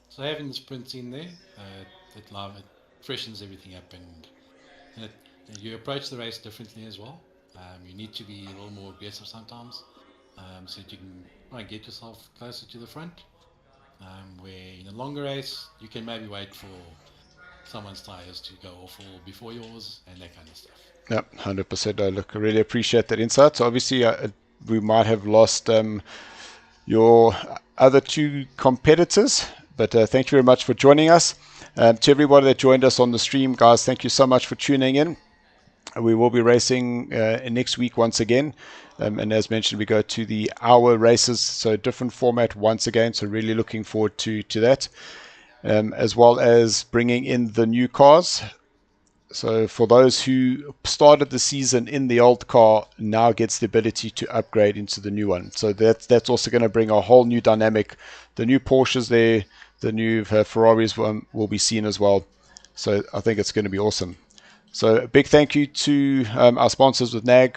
S4: So having the sprints in there, it freshens everything up, and you approach the race differently as well. You need to be a little more aggressive sometimes, so that you can try and get yourself closer to the front. Where in a longer race, you can maybe wait for someone's tires to go off or before yours and that kind of stuff.
S2: Yep, 100%. Look, I really appreciate that insight. So obviously, we might have lost your other 2 competitors, but thank you very much for joining us. To everybody that joined us on the stream, guys, thank you so much for tuning in. We will be racing next week once again. And as mentioned, we go to the hour races, so different format once again. So really looking forward to that, as well as bringing in the new cars. So for those who started the season in the old car, now gets the ability to upgrade into the new one. So that's also going to bring a whole new dynamic. The new Porsches there, the new Ferraris will be seen as well. So I think it's going to be awesome. So a big thank you to our sponsors with NAG,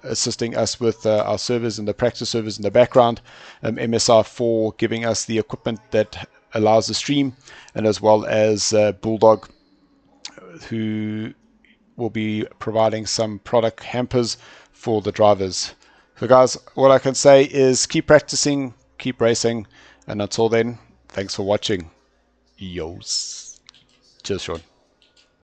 S2: assisting us with our servers and the practice servers in the background, MSR for giving us the equipment that allows the stream, and as well as Bulldog, who will be providing some product hampers for the drivers. So guys, what I can say is keep practicing, keep racing, and until then, thanks for watching. Yos. Cheers, Sean.